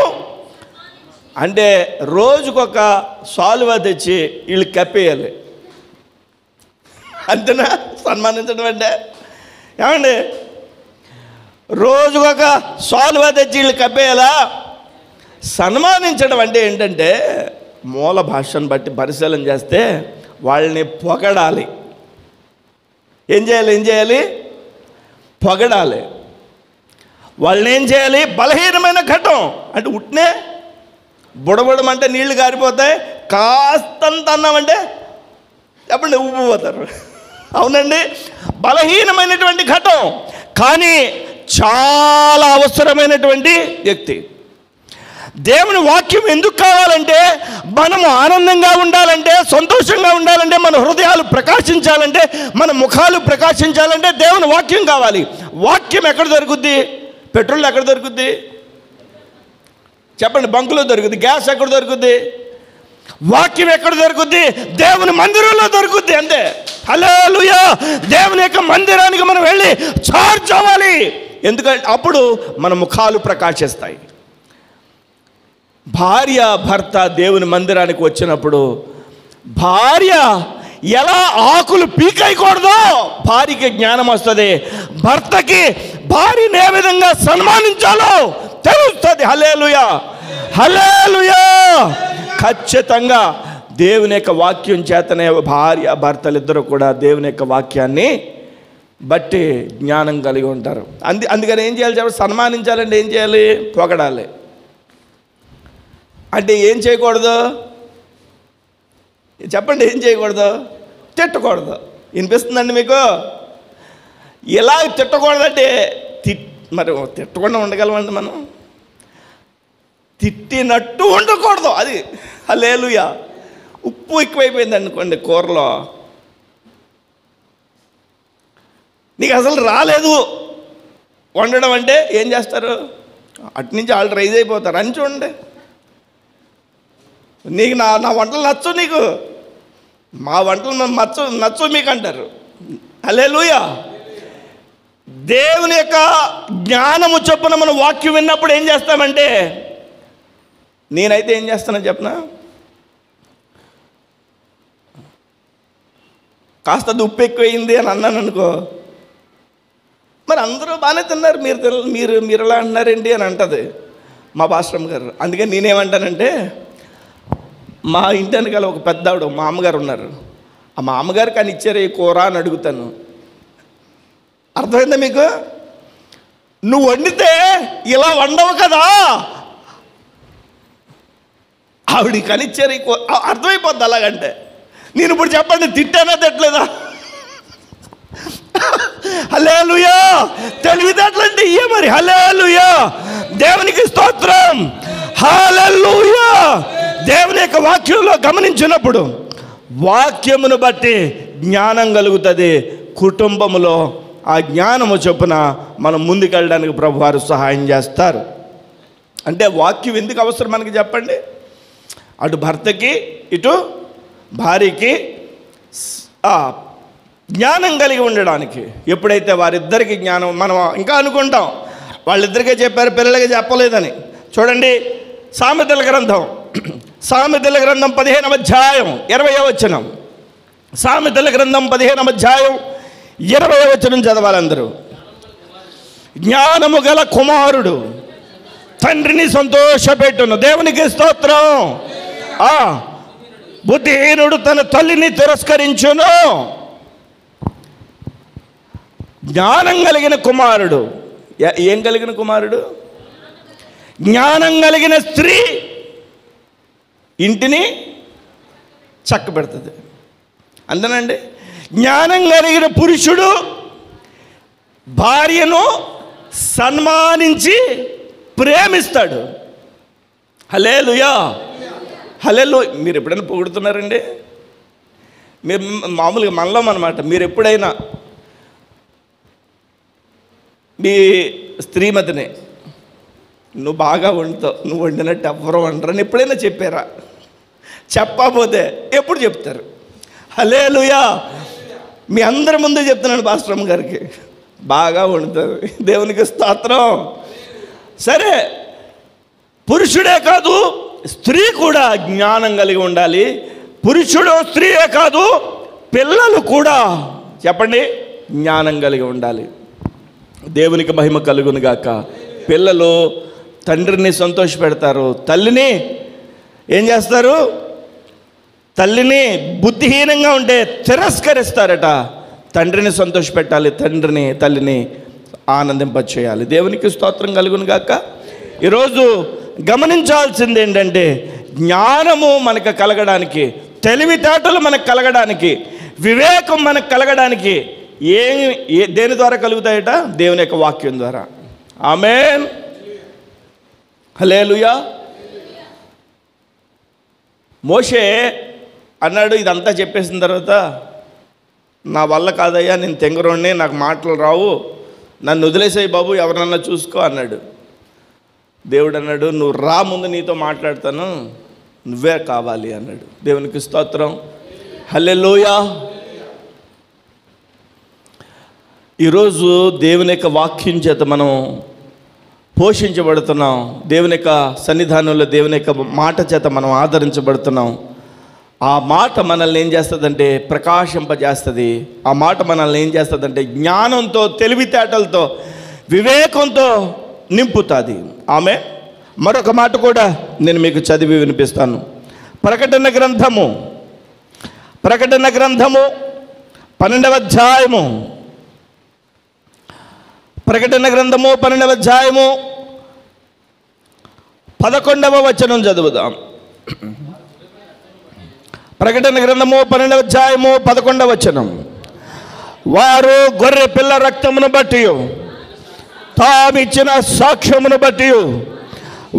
అంటే రోజుకొక సాలువా తెచ్చి వీళ్ళు కప్పేయాలి. అంతేనా సన్మానించడం అంటే? ఏమండి, రోజుకొక సాలువా తెచ్చి వీళ్ళు కప్పేయాలా? సన్మానించడం అంటే ఏంటంటే మూల భాషను బట్టి పరిశీలన చేస్తే వాళ్ళని పొగడాలి. ఏం చేయాలి? పొగడాలి. వాళ్ళని ఏం చేయాలి? బలహీనమైన ఘటం అంటే ఉట్నే బుడబుడమంటే నీళ్లు కారిపోతాయి, కాస్తంత అన్నామంటే చెప్పండి ఉబ్బిపోతారు. అవునండి, బలహీనమైనటువంటి ఘటం, కానీ చాలా అవసరమైనటువంటి వ్యక్తి. దేవుని వాక్యం ఎందుకు కావాలంటే మనము ఆనందంగా ఉండాలంటే, సంతోషంగా ఉండాలంటే, మన హృదయాలు ప్రకాశించాలంటే, మన ముఖాలు ప్రకాశించాలంటే దేవుని వాక్యం కావాలి. వాక్యం ఎక్కడ దొరుకుద్ది? పెట్రోల్ ఎక్కడ దొరుకుద్ది? చెప్పండి. బంకులో దొరుకుద్ది. గ్యాస్ ఎక్కడ దొరుకుద్ది? వాక్యం ఎక్కడ దొరుకుద్ది? దేవుని మందిరంలో దొరుకుద్ది. అంతే. హల్లెలూయా. దేవుని యొక్క మందిరానికి మనం వెళ్ళి చార్జ్ అవ్వాలి. ఎందుకంటే అప్పుడు మన ముఖాలు ప్రకాశిస్తాయి. భార్య భర్త దేవుని మందిరానికి వచ్చినప్పుడు భార్య ఎలా ఆకులు పీకైకూడదో భార్యకి జ్ఞానం వస్తుంది. భర్తకి భార్యని ఏ విధంగా సన్మానించాలో తెలుస్తుంది. హల్లెలూయా, హల్లెలూయా. ఖచ్చితంగా దేవుని యొక్క వాక్యం చేతనే భార్య భర్తలు ఇద్దరు కూడా దేవుని యొక్క వాక్యాన్ని బట్టి జ్ఞానం కలిగి ఉంటారు. అందుకని ఏం చేయాలి చెప్పండి? సన్మానించాలంటే ఏం చేయాలి? పొగడాలి. అంటే ఏం చేయకూడదు చెప్పండి? ఏం చేయకూడదు? తిట్టకూడదు. వినిపిస్తుందండి మీకు? ఎలా తిట్టకూడదంటే మరి తిట్టకుండా ఉండగలమండి మనం? తిట్టినట్టు ఉండకూడదు. అది హల్లెలూయా. ఉప్పు ఎక్కువైపోయింది అనుకోండి కూరలో, నీకు అసలు రాలేదు వండడం అంటే ఏం చేస్తారు? అట్నుంచి వాళ్ళు రైజ్ అయిపోతారు. అని చూడండి, నీకు నా వంటలు నచ్చు, నీకు మా వంటలు నచ్చు మీకు అంటారు. హల్లెలూయా. దేవుని యొక్క జ్ఞానము చొప్పున మనం వాక్యం విన్నప్పుడు ఏం చేస్తామంటే, నేనైతే ఏం చేస్తానో చెప్పనా, కాస్త ఉప్పు ఎక్కువైంది అని అన్నాను అనుకో, మరి అందరూ బాగానే తిన్నారు, మీరు ఎలా అంటున్నారేంటి అని అంటది మా పాస్టరమ్మ గారు. అందుకని నేనేమంటానంటే, మా ఇంటి వెనకాల ఒక పెద్ద ఆవిడ మా అమ్మగారు ఉన్నారు, ఆ మా అమ్మగారికి అని ఇచ్చారు ఈ కూర అని అడుగుతాను. అర్థమైందా మీకు? నువ్వు వండితే ఇలా వండవు కదా, ఆవిడ కనిచ్చారు ఈ కూర, అర్థమైపోద్ది. అలాగంటే నేను ఇప్పుడు చెప్పండి, తిట్టానా తిట్టలేదా? హల్లెలూయా! తెలివితేటలంటే ఇయ్యే మరి. హల్లెలూయా! దేవునికి స్తోత్రం. హల్లెలూయా! దేవుని యొక్క వాక్యంలో గమనించినప్పుడు వాక్యమును బట్టి జ్ఞానం కలుగుతుంది. కుటుంబంలో ఆ జ్ఞానము చొప్పున మనం ముందుకెళ్ళడానికి ప్రభు వారు సహాయం చేస్తారు. అంటే వాక్యం ఎందుకు అవసరం మనకి చెప్పండి? అటు భర్తకి ఇటు భార్యకి జ్ఞానం కలిగి ఉండడానికి. ఎప్పుడైతే వారిద్దరికి జ్ఞానం, మనం ఇంకా అనుకుంటాం వాళ్ళిద్దరికే చెప్పారు, పిల్లలకి చెప్పలేదని. చూడండి సామెతల గ్రంథం 15వ అధ్యాయం 20వ వచనం. సామెతల గ్రంథం 15వ అధ్యాయం 20వ వచనం చదవాలి అందరూ. జ్ఞానము గల కుమారుడు తండ్రిని సంతోషపెట్టును. దేవునికి స్తోత్రం. బుద్ధిహీనుడు తన తల్లిని తిరస్కరించును. జ్ఞానం కలిగిన కుమారుడు, ఏం కలిగిన కుమారుడు? జ్ఞానం కలిగిన స్త్రీ ఇంటిని చక్కబెడుతుంది. అంతేనండి. జ్ఞానం కలిగిన పురుషుడు భార్యను సన్మానించి ప్రేమిస్తాడు. హల్లెలూయా! హల్లెలూయా! మీరు ఎప్పుడైనా పొగుడుతున్నారండి? మీరు మామూలుగా మనలో అన్నమాట. మీరు ఎప్పుడైనా మీ స్త్రీమతిని నువ్వు బాగా వండుతావు, నువ్వు వండినట్టు ఎవరు వండరని ఎప్పుడైనా చెప్పారా? చెప్పకపోతే ఎప్పుడు చెప్తారు? హల్లెలూయా! మీ అందరి ముందు చెప్తున్నాను పాస్టరమ్మ గారికి, బాగా వండుతారు. దేవునికి స్తోత్రం. సరే, పురుషుడే కాదు స్త్రీ కూడా జ్ఞానం కలిగి ఉండాలి. పురుషుడు స్త్రీయే కాదు పిల్లలు కూడా చెప్పండి జ్ఞానం కలిగి ఉండాలి. దేవునికి మహిమ కలుగును గాక. పిల్లలు తండ్రిని సంతోషపెడతారు, తల్లిని ఏం చేస్తారు? తల్లిని బుద్ధిహీనంగా ఉంటే తిరస్కరిస్తారట. తండ్రిని సంతోషపెట్టాలి, తల్లిని ఆనందింపచేయాలి. దేవునికి స్తోత్రం కలుగును గాక. ఈరోజు గమనించాల్సింది ఏంటంటే, జ్ఞానము మనకు కలగడానికి, తెలివితేటలు మనకు కలగడానికి, వివేకం మనకు కలగడానికి దేని ద్వారా కలుగుతాయట? దేవుని యొక్క వాక్యం ద్వారా. ఆమేన్. హల్లెలూయా. మోషే అన్నాడు, ఇదంతా చెప్పేసిన తర్వాత నా వల్ల కాదయ్యా, నేను తెంగరోడిని, నాకు మాటలు రావు, నన్ను వదిలేసాయి బాబు, ఎవరన్నా చూసుకో అన్నాడు. దేవుడు అన్నాడు, నువ్వు రా, ముందు నీతో మాట్లాడతాను, నువ్వే కావాలి అన్నాడు. దేవునికి స్తోత్రం. హల్లెలూయా. ఈరోజు దేవుని యొక్క వాక్యం చేత మనం పోషించబడుతున్నాం. దేవుని యొక్క సన్నిధానంలో దేవుని యొక్క మాట చేత మనం ఆదరించబడుతున్నాం. ఆ మాట మనల్ని ఏం చేస్తుందంటే ప్రకాశింపజేస్తుంది. ఆ మాట మనల్ని ఏం చేస్తుందంటే జ్ఞానంతో, తెలివితేటలతో, వివేకంతో నింపుతుంది. ఆమె మరొక మాట కూడా నేను మీకు చదివి వినిపిస్తాను. ప్రకటన గ్రంథము 12వ అధ్యాయము, ప్రకటన గ్రంథము 12వ అధ్యాయము 11వ వచనం చదువుదాం. ప్రకటన గ్రంథము 12వ అధ్యాయము 11వ వచనం. వారు గొర్రె పిల్ల రక్తమును బట్టి తామిచ్చిన సాక్ష్యమును బట్టి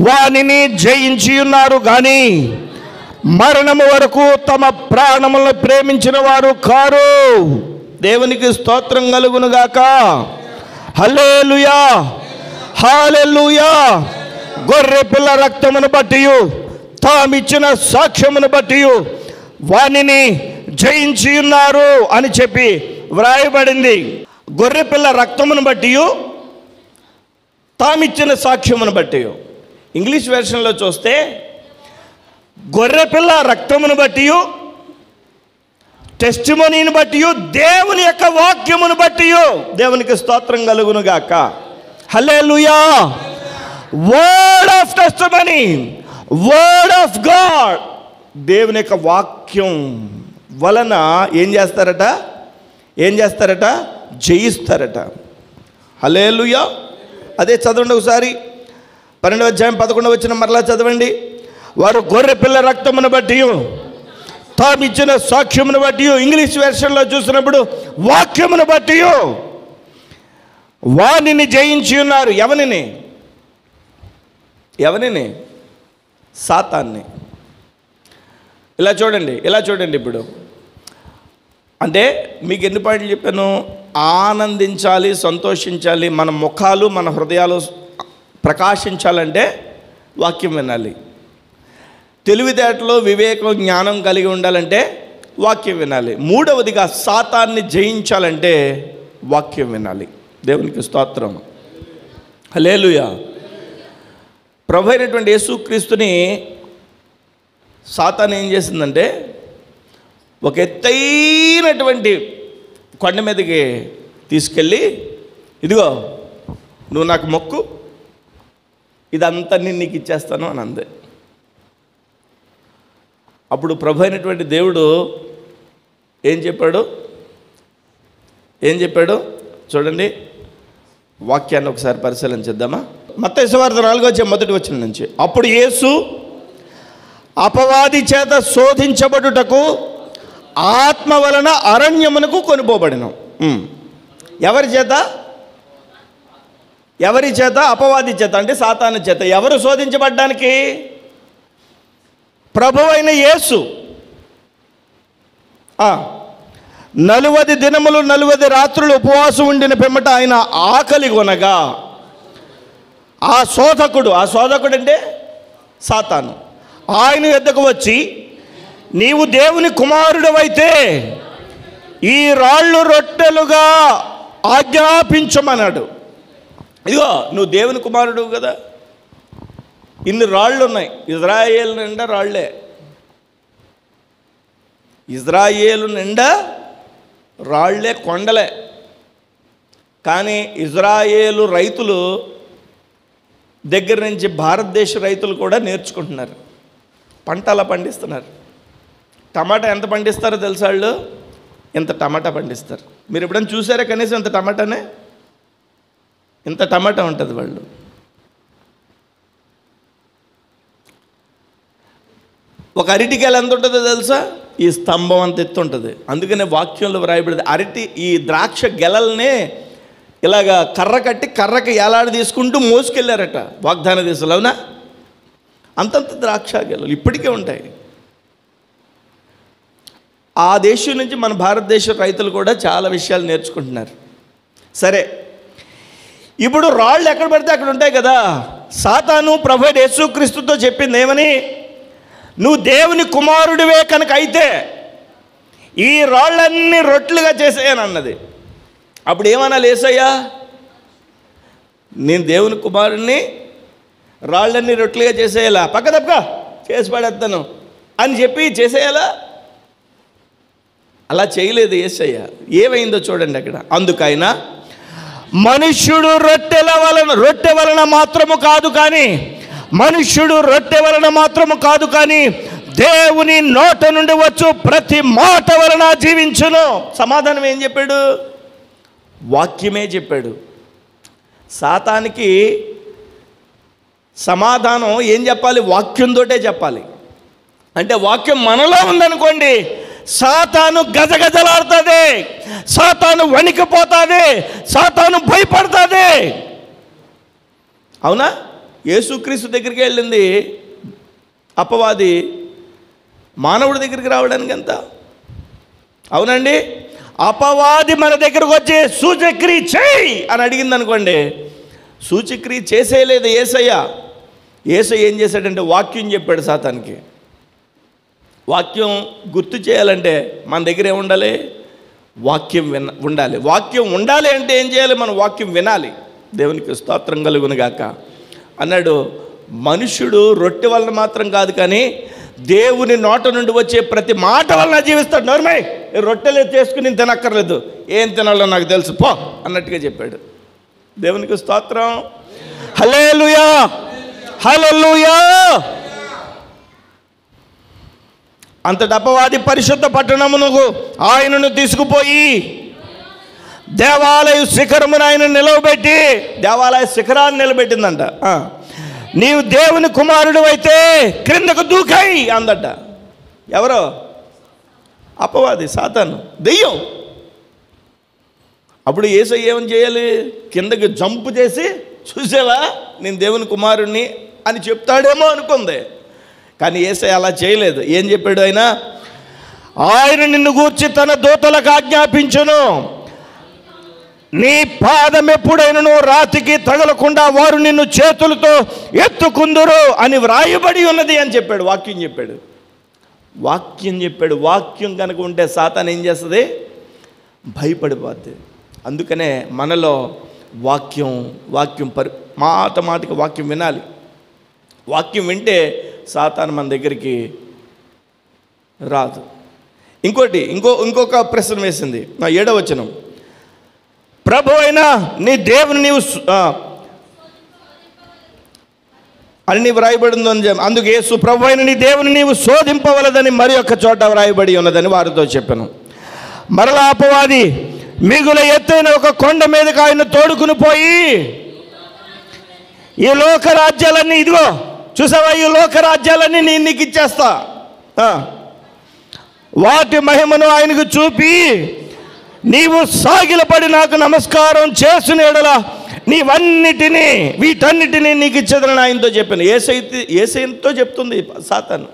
వానిని జయించి ఉన్నారు గాని మరణము వరకు తమ ప్రాణములను ప్రేమించిన వారు కారు. దేవునికి స్తోత్రం కలుగును గాక. హల్లెలూయా, హల్లెలూయా. గొర్రె పిల్ల రక్తమును బట్టి తామిచ్చిన సాక్ష్యమును బట్టి వానిని జయించి ఉన్నారు అని చెప్పి వ్రాయబడింది. గొర్రెపిల్ల రక్తమును బట్టి, తామిచ్చిన సాక్ష్యమును బట్టి. ఇంగ్లీష్ వెర్షన్లో చూస్తే గొర్రెపిల్ల రక్తమును బట్టి, టెస్టిమనీని బట్టి, దేవుని యొక్క వాక్యమును బట్టి. దేవునికి స్తోత్రం కలుగును గాక. Hallelujah. Word of testimony, word of God. దేవుని యొక్క వాక్యం వలన ఏం చేస్తారట? జయిస్తారట. హల్లెలూయా. అదే చదవండి ఒకసారి, 12వ అధ్యాయం 11వ వచనం మరలా చదవండి. వారు గొర్రె పిల్ల రక్తమును బట్టి, తామిచ్చిన సాక్ష్యమును బట్టి. ఇంగ్లీష్ వెర్షన్లో చూసినప్పుడు వాక్యమును బట్టి వానిని జయించి ఉన్నారు. ఎవరిని? సాతాన్ని. ఇలా చూడండి. ఇప్పుడు అంటే మీకు ఎన్ని పాయింట్లు చెప్పాను? ఆనందించాలి, సంతోషించాలి, మన ముఖాలు మన హృదయాలు ప్రకాశించాలంటే వాక్యం వినాలి. తెలివితేటలో వివేకం జ్ఞానం కలిగి ఉండాలంటే వాక్యం వినాలి. మూడవదిగా సాతాన్ని జయించాలంటే వాక్యం వినాలి. దేవునికి స్తోత్రం. హల్లెలూయా. ప్రభు అయినటువంటి యేసుక్రీస్తుని సాతాను ఏం చేసిందంటే ఒక ఎత్తైనటువంటి కొండ మీదకి తీసుకెళ్ళి, ఇదిగో నువ్వు నాకు మొక్కు, ఇదంతా నేను నీకు ఇచ్చేస్తాను అని అంది. అప్పుడు ప్రభు అయినటువంటి దేవుడు ఏం చెప్పాడు చూడండి. వాక్యాన్ని ఒకసారి పరిశీలించేద్దామా? మత్తయి సువార్త 4వ అధ్యాయం 1వ వచనం నుంచి. అప్పుడు యేసు అపవాది చేత శోధించబడుటకు ఆత్మ వలన అరణ్యమునకు కొనిపోబడిన. ఎవరి చేత? అపవాది చేత, అంటే సాతాను చేత. ఎవరు శోధించబడ్డానికి? ప్రభువైన యేసు. 40 దినములు 40 రాత్రులు ఉపవాసం ఉండిన పిమ్మట ఆయన ఆకలి కొనగా ఆ శోధకుడు అంటే సాతాను ఆయన యొద్దకు వచ్చి, నీవు దేవుని కుమారుడవైతే ఈ రాళ్ళు రొట్టెలుగా ఆజ్ఞాపించమన్నాడు. ఇదిగో నువ్వు దేవుని కుమారుడు కదా, ఇన్ని రాళ్ళు ఉన్నాయి. ఇజ్రాయేలు నిండా రాళ్లే. ఇజ్రాయేలు నిండా రాళ్లే, కొండలే. కానీ ఇజ్రాయేలు రైతులు దగ్గర నుంచి భారతదేశ రైతులు కూడా నేర్చుకుంటున్నారు. పంట అలా పండిస్తున్నారు. టమాటా ఎంత పండిస్తారో తెలుసా? వాళ్ళు ఇంత టమాటా పండిస్తారు. మీరు ఎప్పుడైనా చూసారా కనీసం ఇంత టమాటానే? ఇంత టమాటా ఉంటుంది. వాళ్ళు ఒక అరటికాయలు ఎంత ఉంటుందో తెలుసా? ఈ స్తంభం అంత ఎత్తు ఉంటుంది. అందుకనే వాక్యంలో వ్రాయబడింది, ఈ ద్రాక్ష గెలల్నే ఇలాగా కర్ర కట్టి కర్రకి ఏలాడి తీసుకుంటూ మోసుకెళ్ళారట వాగ్దాన దేశంలో. అవునా? అంతంత ద్రాక్ష గెలలు ఇప్పటికే ఉంటాయి. ఆ దేశం నుంచి మన భారతదేశ రైతులు కూడా చాలా విషయాలు నేర్చుకుంటున్నారు. సరే, ఇప్పుడు రాళ్ళు ఎక్కడ పడితే అక్కడ ఉంటాయి కదా. సాతాను ప్రభు యేసుక్రీస్తుతో చెప్పింది ఏమని? నువ్వు దేవుని కుమారుడివే కనుక అయితే ఈ రాళ్ళన్నీ రొట్టెలుగా చేసేయనన్నది. అప్పుడు ఏమనాలి యేసయ్యా? నేను దేవుని కుమారుడిని, రాళ్ళన్నీ రొట్టెలుగా చేసేయాలా? పక్క చేసి పడేస్తాను అని చెప్పి చేసేయాలా? అలా చేయలేదు యేసయ్య. ఏమైందో చూడండి అక్కడ. అందుకైనా మనుష్యుడు రొట్టె వలన మాత్రము కాదు కానీ దేవుని నోట నుండి వచ్చు ప్రతి మాట వలన జీవించును. సమాధానం ఏం చెప్పాడు? వాక్యమే చెప్పాడు. సాతానికి సమాధానం ఏం చెప్పాలి? వాక్యంతోటే చెప్పాలి. అంటే వాక్యం మనలో ఉందనుకోండి, సాతాను గజగజలాడుతుంది, సాతాను వణికిపోతుంది, సాతాను భయపడుతుంది. అవునా? యేసుక్రీస్తు దగ్గరికి వెళ్ళింది అపవాది మానవుడి దగ్గరికి రావడానికి ఎంత? అవునండి. అపవాది మన దగ్గరకు వచ్చి సూచక్రియ చేయి అని అడిగింది అనుకోండి, సూచక్రియ చేసేయలేదు యేసయ్య. యేసయ్య ఏం చేశాడంటే వాక్యం చెప్పాడు సాతానికి. వాక్యం గుర్తు చేయాలంటే మన దగ్గర ఏముండాలి? వాక్యం ఉండాలి. వాక్యం ఉండాలి అంటే ఏం చేయాలి? మనం వాక్యం వినాలి. దేవునికి స్తోత్రం కలుగునుగాక. అన్నాడు, మనుషుడు రొట్టె వలన మాత్రం కాదు కానీ దేవుని నోట నుండి వచ్చే ప్రతి మాట వలన జీవిస్తాడు. నోర్మై, రొట్టెలు చేసుకుని తినక్కర్లేదు, ఏం తినాలో నాకు తెలుసు పో అన్నట్టుగా చెప్పాడు. దేవునికి స్తోత్రం. హల్లెలూయా, హల్లెలూయా. అంతటి అపవాది పరిశుద్ధ పట్టణమునకు ఆయనను తీసుకుపోయి దేవాలయ శిఖరమును ఆయన నిలవబెట్టి, దేవాలయ శిఖరాన్ని నిలబెట్టిందంట. నీవు దేవుని కుమారుడు అయితే క్రిందకు దూకై అందట. ఎవరో? అపవాది, సాతాను, దెయ్యం. అప్పుడు యేసయ్య ఏమని చేయాలి? కిందకి జంపు చేసి, చూసావా నేను దేవుని కుమారుణ్ణి అని చెప్తాడేమో అనుకుంది. కానీ యేసయ్య అలా చేయలేదు. ఏం చెప్పాడు ఆయన? ఆయన నిన్ను గూర్చి తన దూతలకు ఆజ్ఞాపించును, నీ పాదం ఎప్పుడైనను రాతికి తగలకుండా వారు నిన్ను చేతులతో ఎత్తుకుందురు అని వ్రాయబడి ఉన్నది అని చెప్పాడు. వాక్యం చెప్పాడు, వాక్యం చెప్పాడు. వాక్యం కనుక ఉంటే సాతాను ఏం చేస్తుంది? భయపడిపోద్ది. అందుకనే మనలో వాక్యం మాట మాటకి వాక్యం వినాలి. వాక్యం వింటే సాతాను మన దగ్గరికి రాదు. ఇంకొక ప్రశ్న వేసింది. 7వ వచనం, ప్రభు అయినా నీ దేవుని నీవు అని వ్రాయబడింది అని చెప్పి, అందుకు యేసు ప్రభు అయిన నీ దేవుని నీవు శోధింపవలదని మరి ఒక చోట వ్రాయబడి ఉన్నదని వారితో చెప్పాను. మరలా అపవాది మిగుల ఎత్తైన ఒక కొండ మీదకి ఆయన తోడుకుని పోయి, ఈ లోక రాజ్యాలన్నీ, ఇదిగో చూసావా, ఈ లోక రాజ్యాలన్నీ నేను నీకు ఇచ్చేస్తా, వాటి మహిమను ఆయనకు చూపి నీవు సాగిలపడి నాకు నమస్కారం చేసిన ఎడల వీటన్నిటినీ నీకు ఇచ్చేదని ఆయనతో చెప్పాను. యేసయ్యతో చెప్తుంది సాతాను,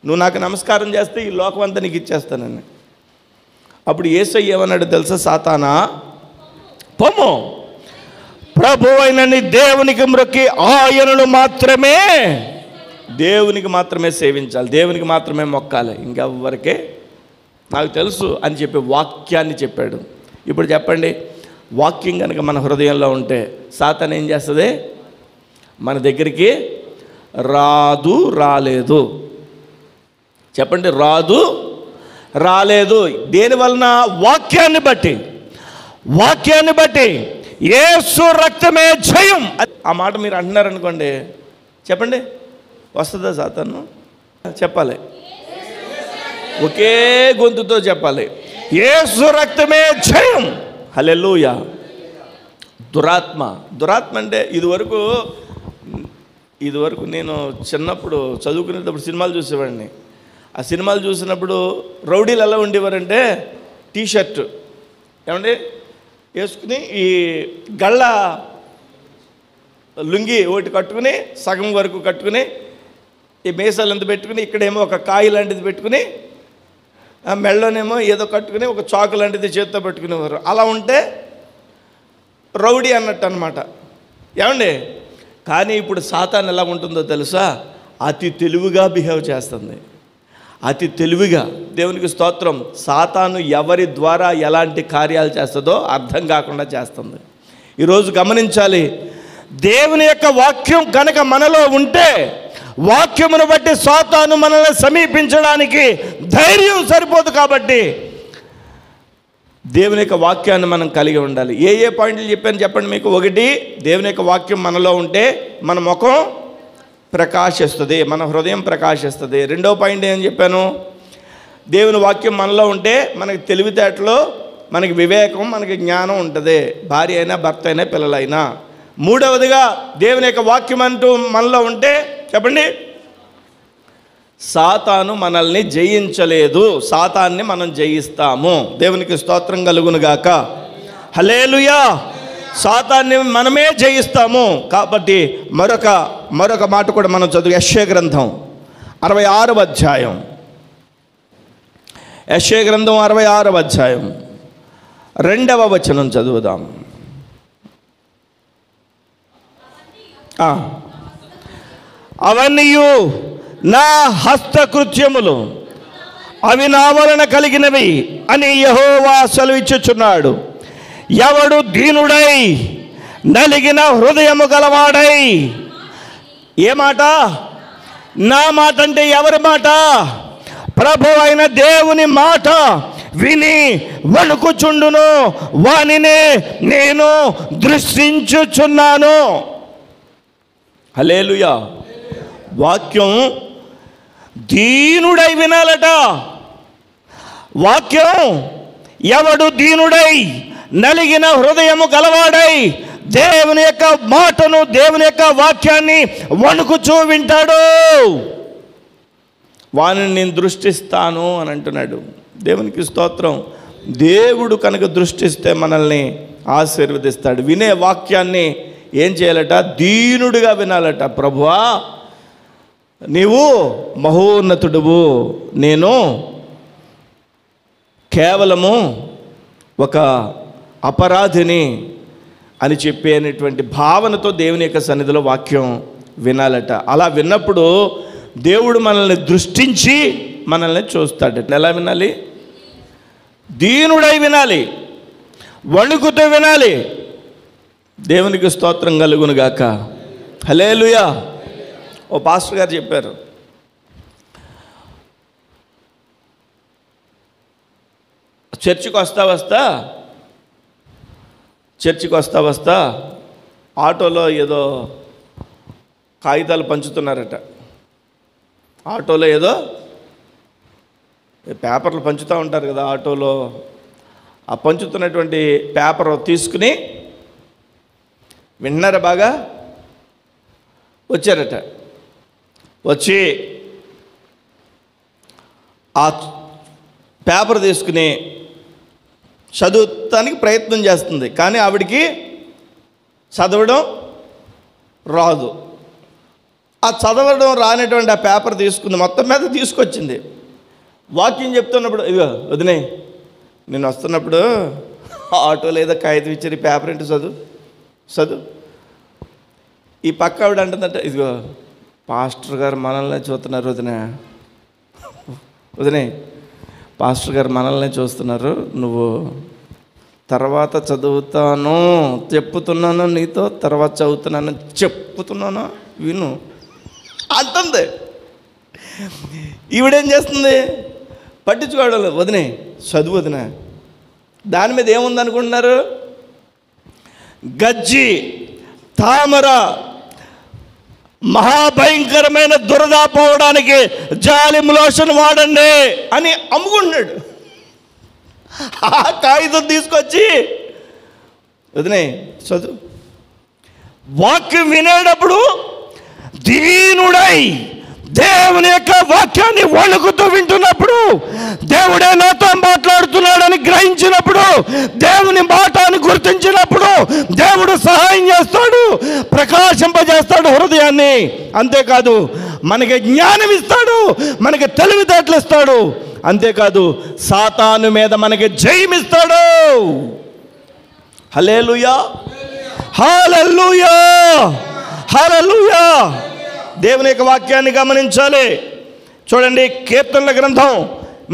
నువ్వు నాకు నమస్కారం చేస్తే ఈ లోకం అంతా నీకు ఇచ్చేస్తానని. అప్పుడు యేసయ్య ఏమన్నాడు తెలుసా? సాతానా పొమ్ము, ప్రభు అయిన నీ దేవునికి మ్రొక్కి ఆయనను మాత్రమే, దేవునికి మాత్రమే సేవించాలి, దేవునికి మాత్రమే మొక్కాలి, ఇంకెవ్వరికే నాకు తెలుసు అని చెప్పి వాక్యాన్ని చెప్పాడు. ఇప్పుడు చెప్పండి, వాక్యం కనుక మన హృదయంలో ఉంటే సాతాను ఏం చేస్తుంది? మన దగ్గరికి రాలేదు. చెప్పండి, రాలేదు. దేనివలన? వాక్యాన్ని బట్టి. యేసు రక్తమే జయం. ఆ మాట మీరు అంటున్నారనుకోండి, చెప్పండి, వస్తుందా సాతాను? చెప్పాలి, ఒకే గొంతుతో చెప్పాలి, యేసు రక్తమే జయం. హల్లెలూయా. దురాత్మ అంటే ఇదివరకు నేను చిన్నప్పుడు చదువుకునేటప్పుడు సినిమాలు చూసేవాడిని. ఆ సినిమాలు చూసినప్పుడు రౌడీలు ఎలా ఉండేవారంటే, టీషర్ట్ ఏమండి వేసుకుని ఈ గళ్ళ లుంగి ఒకటి కట్టుకుని సగం వరకు కట్టుకుని ఈ మీసాలు ఎంత పెట్టుకుని ఇక్కడేమో ఒక కాయి లాంటిది పెట్టుకుని మెళ్ళలోనేమో ఏదో కట్టుకుని ఒక చాకు లాంటిది చేతితో పెట్టుకునేవారు. అలా ఉంటే రౌడీ అన్నట్టు అనమాట. ఏమండి? కానీ ఇప్పుడు సాతాను ఎలా ఉంటుందో తెలుసా? అతి తెలివిగా బిహేవ్ చేస్తుంది, అతి తెలివిగా. దేవునికి స్తోత్రం. సాతాను ఎవరి ద్వారా ఎలాంటి కార్యాలు చేస్తుందో అర్థం కాకుండా చేస్తుంది. ఈరోజు గమనించాలి, దేవుని యొక్క వాక్యం కనుక మనలో ఉంటే వాక్యమును బట్టి సాతాను మనల్ని సమీపించడానికి ధైర్యం సరిపోదు. కాబట్టి దేవుని యొక్క వాక్యాన్ని మనం కలిగి ఉండాలి. ఏ పాయింట్లు చెప్పాను చెప్పండి మీకు. 1, దేవుని యొక్క వాక్యం మనలో ఉంటే మన ముఖం ప్రకాశిస్తుంది, మన హృదయం ప్రకాశిస్తుంది. 2వ పాయింట్ ఏం చెప్పాను? దేవుని వాక్యం మనలో ఉంటే మనకి తెలివితేటలు, మనకి వివేకం, మనకి జ్ఞానం ఉంటుంది, భార్య అయినా భర్త అయినా పిల్లలైనా. 3వదిగా దేవుని యొక్క వాక్యం అంటూ మనలో ఉంటే చెప్పండి, సాతాను మనల్ని జయించలేదు, సాతాన్ని మనం జయిస్తాము. దేవునికి స్తోత్రం కలుగునుగాక. హల్లెలూయా. సాతాన్ని మనమే జయిస్తాము. కాబట్టి మరొక మాట కూడా మనం చదువు. యెషయా గ్రంథం 66వ అధ్యాయం. యెషయా గ్రంథం 66వ అధ్యాయం 2వ వచనం చదువుదాం. అవన్నీయు నా హస్తకృత్యములు అవి నా వలన కలిగినవి అని యెహోవా సెలవిచ్చుచున్నాడు. ఎవడు దీనుడై నలిగిన హృదయము గలవాడై, ఏ మాట? నా మాట అంటే ఎవరి మాట? ప్రభు అయిన దేవుని మాట విని వణుకుచుండును, వానినే నేను దృష్టించుచున్నాను. హల్లెలూయా. వాక్యం దీనుడై వినాలట. వాక్యం ఎవడు దీనుడై నలిగిన హృదయము గలవాడై దేవుని యొక్క మాటను, దేవుని యొక్క వాక్యాన్ని వణుకుచూ వింటాడు, వానిని నేను దృష్టిస్తాను అని అంటున్నాడు. దేవునికి స్తోత్రం. దేవుడు కనుక దృష్టిస్తే మనల్ని ఆశీర్వదిస్తాడు. వినే వాక్యాన్ని ఏం చేయాలట? దీనుడిగా వినాలట. ప్రభువా, నీవు మహోన్నతుడువు, నేను కేవలము ఒక అపరాధిని అని చెప్పేటువంటి భావనతో దేవుని యొక్క సన్నిధిలో వాక్యం వినాలట. అలా విన్నప్పుడు దేవుడు మనల్ని దృష్టించి మనల్ని చూస్తాడట. ఎలా వినాలి? దీనుడై వినాలి, వణుకుతూ వినాలి. దేవునికి స్తోత్రం కలుగును గాక. హల్లెలూయా. ఓ పాస్టర్ గారు చెప్పారు, చర్చికి వస్తా వస్తా ఆటోలో ఏదో కాగితాలు పంచుతున్నారట. ఆటోలో ఏదో పేపర్లు పంచుతూ ఉంటారు కదా ఆటోలో. ఆ పంచుతున్నటువంటి పేపర్ తీసుకుని విన్నారా, బాగా వచ్చారట. వచ్చి ఆ పేపర్ తీసుకుని చదువుతానికి ప్రయత్నం చేస్తుంది, కానీ ఆవిడికి చదవడం రాదు. ఆ చదవడం రానటువంటి ఆ పేపర్ తీసుకుంది, మొత్తం మీద తీసుకొచ్చింది. వాక్యం చెప్తున్నప్పుడు, ఇదిగో వదినే, నేను వస్తున్నప్పుడు ఆటోలో ఏదో కాగితం ఇచ్చారు, ఈ పేపర్ ఏంటి, చదువు. ఈ పక్క ఆవిడ అంటుందంటే, ఇదిగో పాస్టర్ గారు మనల్నే చూస్తున్నారు వదినే, పాస్టర్ గారు మనల్నే చూస్తున్నారు, నువ్వు తర్వాత చదువుతాను చెప్పుతున్నాను, నీతో తర్వాత చదువుతున్నాను చెప్పుతున్నాను, విను అంటుంది. ఈవిడేం చేస్తుంది? పట్టించుకోవడం లేదు. వదినే చదువు వదిన. దాని మీద ఏముంది అనుకుంటున్నారు? గజ్జి, తామర, మహాభయంకరమైన దురద పోవడానికి జాలిం లోషన్ వాడండి అని అమ్ముకుంటున్నాడు. ఆ కాగితం తీసుకొచ్చి వదినే చదువు. వాక్యం వినేటప్పుడు దీనుడై దేవుని యొక్క వాక్యాన్ని వణుకుతూ వింటున్నప్పుడు, దేవుడే నాతో మాట్లాడుతున్నాడని గ్రహించినప్పుడు, దేవుని మాటని గుర్తించినప్పుడు దేవుడు సహాయం చేస్తాడు, ప్రకాశింపజేస్తాడు హృదయాన్ని. అంతేకాదు మనకి జ్ఞానం ఇస్తాడు, మనకి తెలివితేటలు ఇస్తాడు. అంతేకాదు సాతాను మీద మనకి జయమిస్తాడు. హల్లెలూయా, హల్లెలూయా, హల్లెలూయా. దేవుని యొక్క వాక్యాన్ని గమనించాలి. చూడండి, కీర్తనల గ్రంథం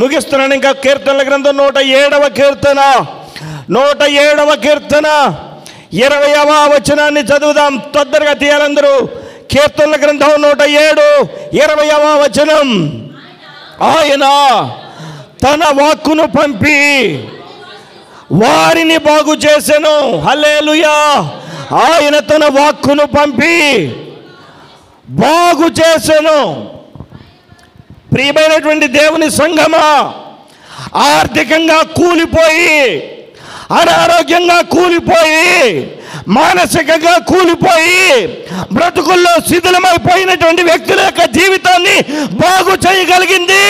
ముగిస్తున్నాను. ఇంకా కీర్తనల గ్రంథం 107వ కీర్తన 20వ వచనాన్ని చదువుదాం. తొందరగా తీయాలందరూ. కీర్తనల గ్రంథం 107 20వ వచనం. ఆయన తన వాక్కును పంపి వారిని బాగు చేసెను. హల్లెలూయా. ఆయన తన వాక్కును పంపి బాగు చేసెను. ప్రియమైనటువంటి దేవుని సంఘమా, ఆర్థికంగా కూలిపోయి, అనారోగ్యంగా కూలిపోయి, మానసికంగా కూలిపోయి, బ్రతుకుల్లో శిథిలమైపోయినటువంటి వ్యక్తుల యొక్క జీవితాన్ని బాగు చేయగలిగింది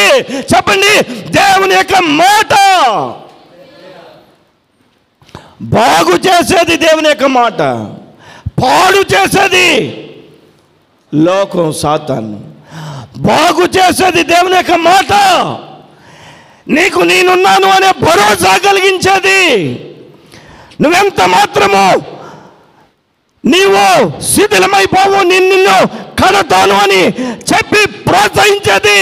చెప్పండి దేవుని యొక్క మాట. బాగు చేసేది దేవుని యొక్క మాట, పాడు చేసేది లోకం, సాతాను. బాగు చేసేది దేవుని యొక్క మాట. నీకు నేనున్నాను అనే భరోసా కలిగించేది. నువ్వెంత మాత్రము నీవు శిథిలమైపోవు, నిన్ను కడతాను అని చెప్పి ప్రోత్సహించేది.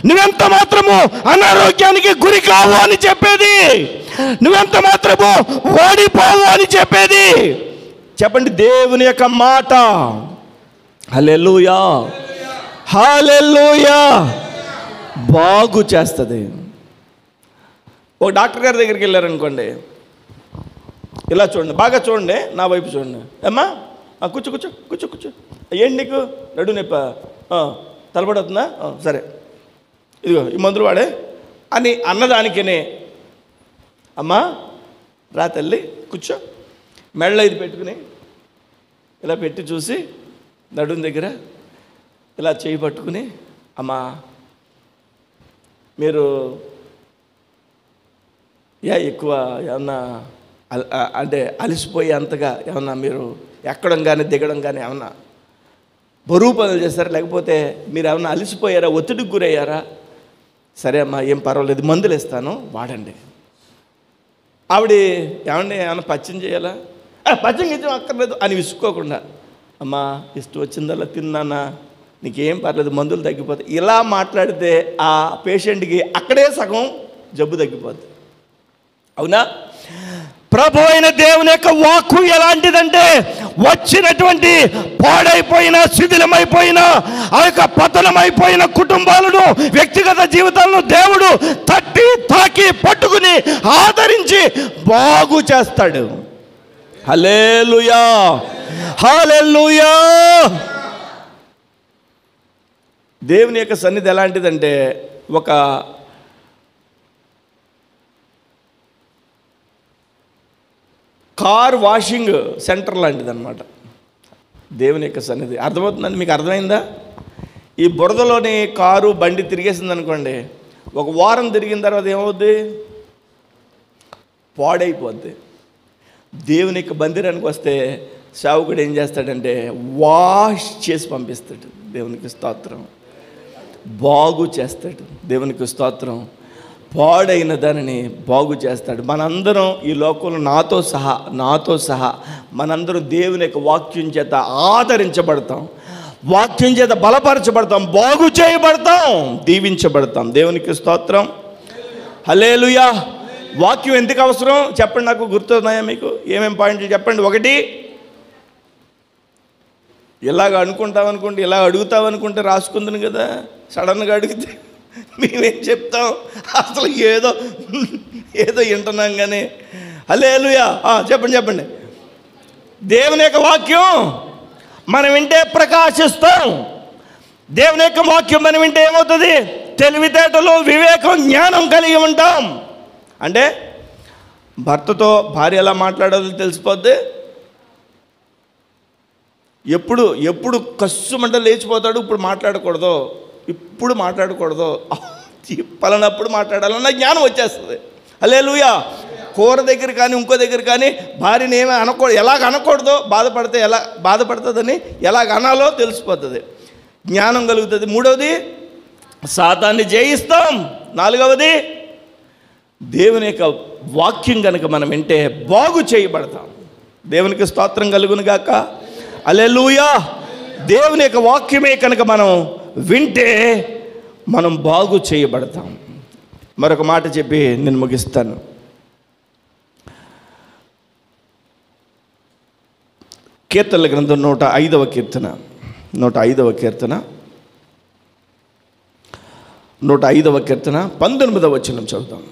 నువ్వెంత మాత్రము అనారోగ్యానికి గురి కావు అని చెప్పేది, నువ్వెంత మాత్రము ఓడిపోవు అని చెప్పేది. చెప్పండి, దేవుని యొక్క మాట. హల్లెలూయా, హల్లెలూయా. బాగు చేస్తుంది. ఒక డాక్టర్ గారి దగ్గరికి వెళ్ళారనుకోండి, ఇలా చూడండి, బాగా చూడండి, నా వైపు చూడండి. అమ్మా కూర్చో కూర్చో కూర్చో కూర్చో. ఏంటి నీకు? నడు నొప్పి, తలపడుతుందా? సరే, ఇదిగో ఈ మందులు వాడే అని అన్నదానికనే, అమ్మా రా తల్లి కూర్చో, మెడలో ఇది పెట్టుకుని ఇలా పెట్టి చూసి నడుం దగ్గర ఇలా చేయి పట్టుకుని, అమ్మా మీరు ఎక్కువ ఏమన్నా అంటే అలసిపోయి అంతగా ఏమన్నా మీరు ఎక్కడం కానీ దిగడం కానీ ఏమన్నా బరువు పనులు చేస్తారా, లేకపోతే మీరు ఏమన్నా అలసిపోయారా, ఒత్తిడికి గురయ్యారా? సరే అమ్మా, ఏం పర్వాలేదు, మందులు ఇస్తాను వాడండి. ఆవిడ ఏమండి ఏమన్నా పచ్చం చేయాలా? పచ్చం ఇచ్చం అక్కర్లేదు అని విసుకోకుండా, అమ్మా ఇష్టం వచ్చిందల్లా తిన్నానా, నీకేం పర్లేదు, మందులు తగ్గిపోతాయి. ఇలా మాట్లాడితే ఆ పేషెంట్కి అక్కడే సగం జబ్బు తగ్గిపోద్ది. అవునా? ప్రభు అయిన దేవుని యొక్క వాక్కు ఎలాంటిదంటే, వచ్చినటువంటి పాడైపోయిన, శిథిలమైపోయిన, ఆ యొక్క పతనమైపోయిన కుటుంబాలను, వ్యక్తిగత జీవితాలను దేవుడు తట్టి తాకి పట్టుకుని ఆదరించి బాగు చేస్తాడు. హల్లెలూయా, హల్లెలూయా. దేవుని యొక్క సన్నిధి ఎలాంటిదంటే ఒక కార్ వాషింగ్ సెంటర్ లాంటిది అన్నమాట దేవుని యొక్క సన్నిధి. అర్థమవుతుందండి? మీకు అర్థమైందా? ఈ బురదలోని కారు బండి తిరిగేసింది అనుకోండి, ఒక వారం తిరిగిన తర్వాత ఏమవుద్ది? పాడైపోద్ది. దేవుని యొక్క మందిరానికి వస్తే సేవకుడు ఏం చేస్తాడంటే వాష్ చేసి పంపిస్తాడు. దేవునికి స్తోత్రం. బాగు చేస్తాడు. దేవునికి స్తోత్రం. పాడైన దానిని బాగు చేస్తాడు. మనందరం ఈ లోకంలో నాతో సహా మనందరం దేవుని యొక్క వాక్యం చేత ఆదరించబడతాం, వాక్యం చేత బలపరచబడతాం, బాగు చేయబడతాం, దీవించబడతాం. దేవునికి స్తోత్రం. హల్లెలూయా. వాక్యం ఎందుకు అవసరం చెప్పండి, నాకు గుర్తున్నాయా మీకు? ఏమేం పాయింట్లు చెప్పండి. ఒకటి, ఇలాగ అనుకుంటామనుకోండి, ఇలా అడుగుతామనుకుంటే రాసుకుందని కదా, సడన్గా అడిగితే మేమేం చెప్తాం? అసలు ఏదో వింటున్నాం కానీ. హల్లెలూయా. చెప్పండి. దేవుని యొక్క వాక్యం మనం వింటే ప్రకాశిస్తాం. దేవుని యొక్క వాక్యం మనం వింటే ఏమవుతుంది? తెలివితేటలు, వివేకం, జ్ఞానం కలిగి ఉంటాం. అంటే భర్తతో భార్య ఎలా మాట్లాడాలో తెలిసిపోద్ది. ఎప్పుడు కస్సుమంట లేచిపోతాడు, ఇప్పుడు మాట్లాడకూడదు, పలానప్పుడు మాట్లాడాలన్న జ్ఞానం వచ్చేస్తుంది. హల్లెలూయా. కూర దగ్గర కానీ ఇంకో దగ్గర కానీ భార్యని ఏమీ అనకూడదు, ఎలాగ అనకూడదో, బాధపడుతుందని ఎలాగ అనాలో తెలిసిపోతుంది, జ్ఞానం కలుగుతుంది. మూడవది, సాతాన్ని జయిస్తాం. నాలుగవది, దేవుని యొక్క వాక్యం కనుక మనం వింటే బాగు చేయబడతాం. దేవునికి స్తోత్రం కలుగును గాక. హల్లెలూయా. దేవుని యొక్క వాక్యమే కనుక మనం వింటే మనం బాగు చేయబడతాం. మరొక మాట చెప్పి నేను ముగిస్తాను. కీర్తనల గ్రంథం 105వ కీర్తన 105వ కీర్తన 19వ వచనం చదువుతాం.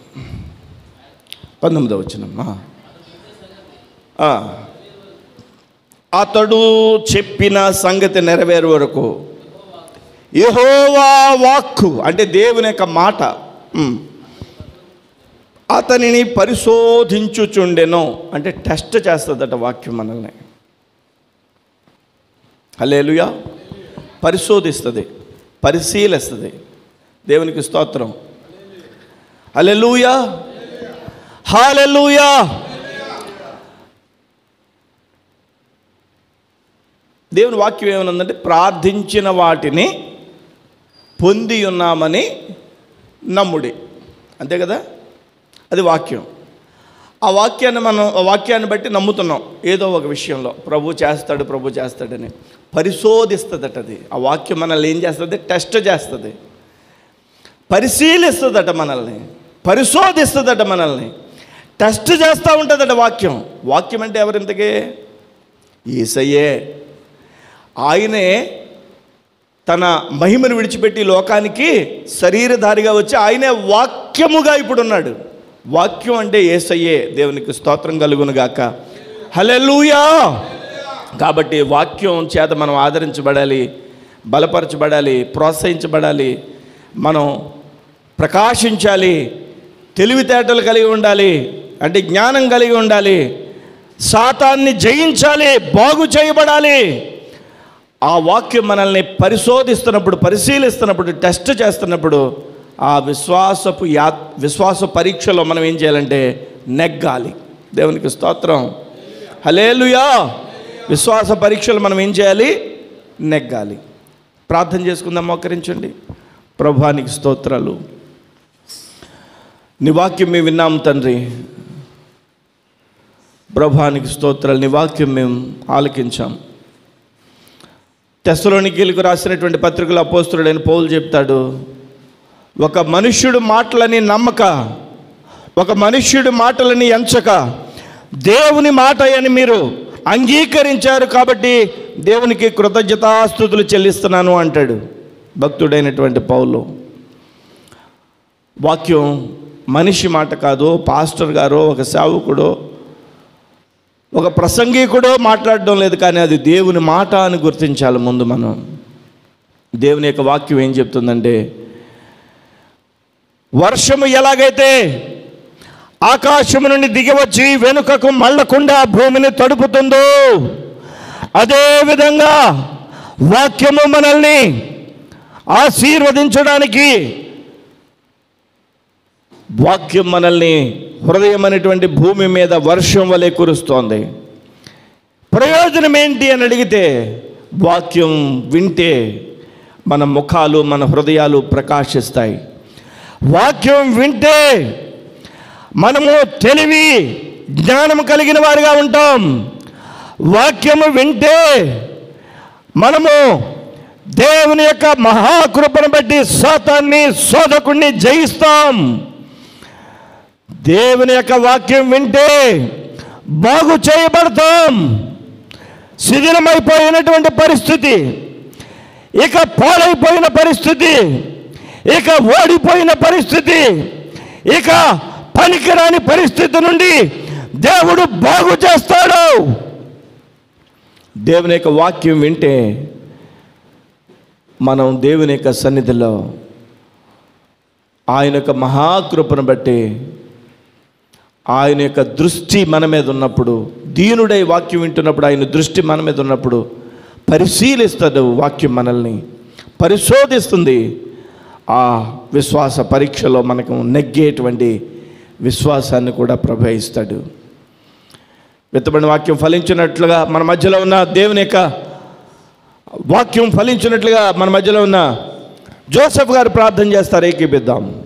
19వ వచనం. అతడు చెప్పిన సంగతి నెరవేరు వరకు యెహోవా వాక్కు అంటే దేవుని యొక్క మాట అతనిని పరిశోధించుచుండెను. అంటే టెస్ట్ చేస్తుందట వాక్యం మనల్ని. హల్లెలూయా. పరిశోధిస్తుంది, పరిశీలిస్తుంది. దేవునికి స్తోత్రం. హల్లెలూయా, హల్లెలూయా. దేవుని వాక్యం ఏమనుందంటే ప్రార్థించిన వాటిని పొంది ఉన్నామని నమ్ముడి. అంతే కదా, అది వాక్యం. ఆ వాక్యాన్ని బట్టి నమ్ముతున్నాం ఏదో ఒక విషయంలో ప్రభు చేస్తాడని. పరిశోధిస్తుందట అది. ఆ వాక్యం మనల్ని ఏం చేస్తుంది? టెస్ట్ చేస్తుంది. పరిశీలిస్తుందట, మనల్ని పరిశోధిస్తుందట, మనల్ని టెస్ట్ చేస్తూ ఉంటుందట వాక్యం. వాక్యం అంటే ఎవరింతకే? యేసయ్యే. ఆయనే తన మహిమను విడిచిపెట్టి లోకానికి శరీరధారిగా వచ్చి ఆయనే వాక్యముగా ఇప్పుడున్నాడు. వాక్యం అంటే యేసయ్యే. దేవునికి స్తోత్రం కలుగును గాక. హల్లెలూయా. కాబట్టి వాక్యం చేత మనం ఆదరించబడాలి, బలపరచబడాలి, ప్రోత్సహించబడాలి, మనం ప్రకాశించాలి, తెలివితేటలు కలిగి ఉండాలి, అంటే జ్ఞానం కలిగి ఉండాలి, సాతాన్ని జయించాలి, బాగు చేయబడాలి. ఆ వాక్యం మనల్ని పరిశోధిస్తున్నప్పుడు, పరిశీలిస్తున్నప్పుడు, టెస్ట్ చేస్తున్నప్పుడు ఆ విశ్వాస పరీక్షలో మనం ఏం చేయాలంటే నెగ్గాలి. దేవునికి స్తోత్రం. హల్లెలూయా. విశ్వాస పరీక్షలు మనం ఏం చేయాలి? నెగ్గాలి. ప్రార్థన చేసుకుందాం, మోకరించండి. ప్రభువానికి స్తోత్రాలు. నీ వాక్యం మేము విన్నాము తండ్రి. ప్రభువానికి స్తోత్రాలు. నీ వాక్యం మేము ఆలకించాం. తెస్సలోనికీయులకు రాసినటువంటి పత్రికలో అపోస్తలుడైన పౌలు చెప్తాడు, ఒక మనుష్యుడు మాటలని నమ్మక, ఒక మనుష్యుడు మాటలని ఎంచక దేవుని మాట అని మీరు అంగీకరించారు కాబట్టి దేవునికి కృతజ్ఞతాస్తుతులు చెల్లిస్తున్నాను అంటాడు భక్తుడైనటువంటి పౌలు. వాక్యం మనిషి మాట కాదు, పాస్టర్ గారో, ఒక సేవకుడో, ఒక ప్రసంగికుడో మాట్లాడడం లేదు, కానీ అది దేవుని మాట అని గుర్తించాలి ముందు మనం. దేవుని యొక్క వాక్యం ఏం చెప్తుందంటే, వర్షము ఎలాగైతే ఆకాశము నుండి దిగివచ్చి వెనుకకు మళ్ళకుండా భూమిని తడుపుతుందో, అదేవిధంగా వాక్యము మనల్ని ఆశీర్వదించడానికి, వాక్యం మనల్ని హృదయం అనేటువంటి భూమి మీద వర్షం వలె కురుస్తోంది. ప్రయోజనం ఏంటి అని అడిగితే, వాక్యం వింటే మన ముఖాలు, మన హృదయాలు ప్రకాశిస్తాయి. వాక్యం వింటే మనము తెలివి, జ్ఞానం కలిగిన వారిగా ఉంటాం. వాక్యము వింటే మనము దేవుని యొక్క మహాకృపను బట్టి సాతాన్ని, శోధకుణ్ణి జయిస్తాం. దేవుని యొక్క వాక్యం వింటే బాగు చేయబడతాం. శిథిలమైపోయినటువంటి పరిస్థితి, ఇక పాడైపోయిన పరిస్థితి, ఇక ఓడిపోయిన పరిస్థితి, ఇక పనికిరాని పరిస్థితి నుండి దేవుడు బాగు చేస్తాడు. దేవుని యొక్క వాక్యం వింటే మనం దేవుని యొక్క సన్నిధిలో ఆయన యొక్క మహాకృపను బట్టి, ఆయన యొక్క దృష్టి మన మీద ఉన్నప్పుడు, దీనుడై వాక్యం వింటున్నప్పుడు ఆయన దృష్టి మన మీద ఉన్నప్పుడు పరిశీలిస్తాడు. వాక్యం మనల్ని పరిశోధిస్తుంది. ఆ విశ్వాస పరీక్షలో మనకు నెగ్గేటువంటి విశ్వాసాన్ని కూడా ప్రభవిస్తాడు. విత్తబడిన వాక్యం ఫలించినట్లుగా మన మధ్యలో ఉన్న దేవుని యొక్క వాక్యం ఫలించినట్లుగా మన మధ్యలో ఉన్న జోసెఫ్ గారు ప్రార్థన చేస్తారు. ఏకీపిద్దాం.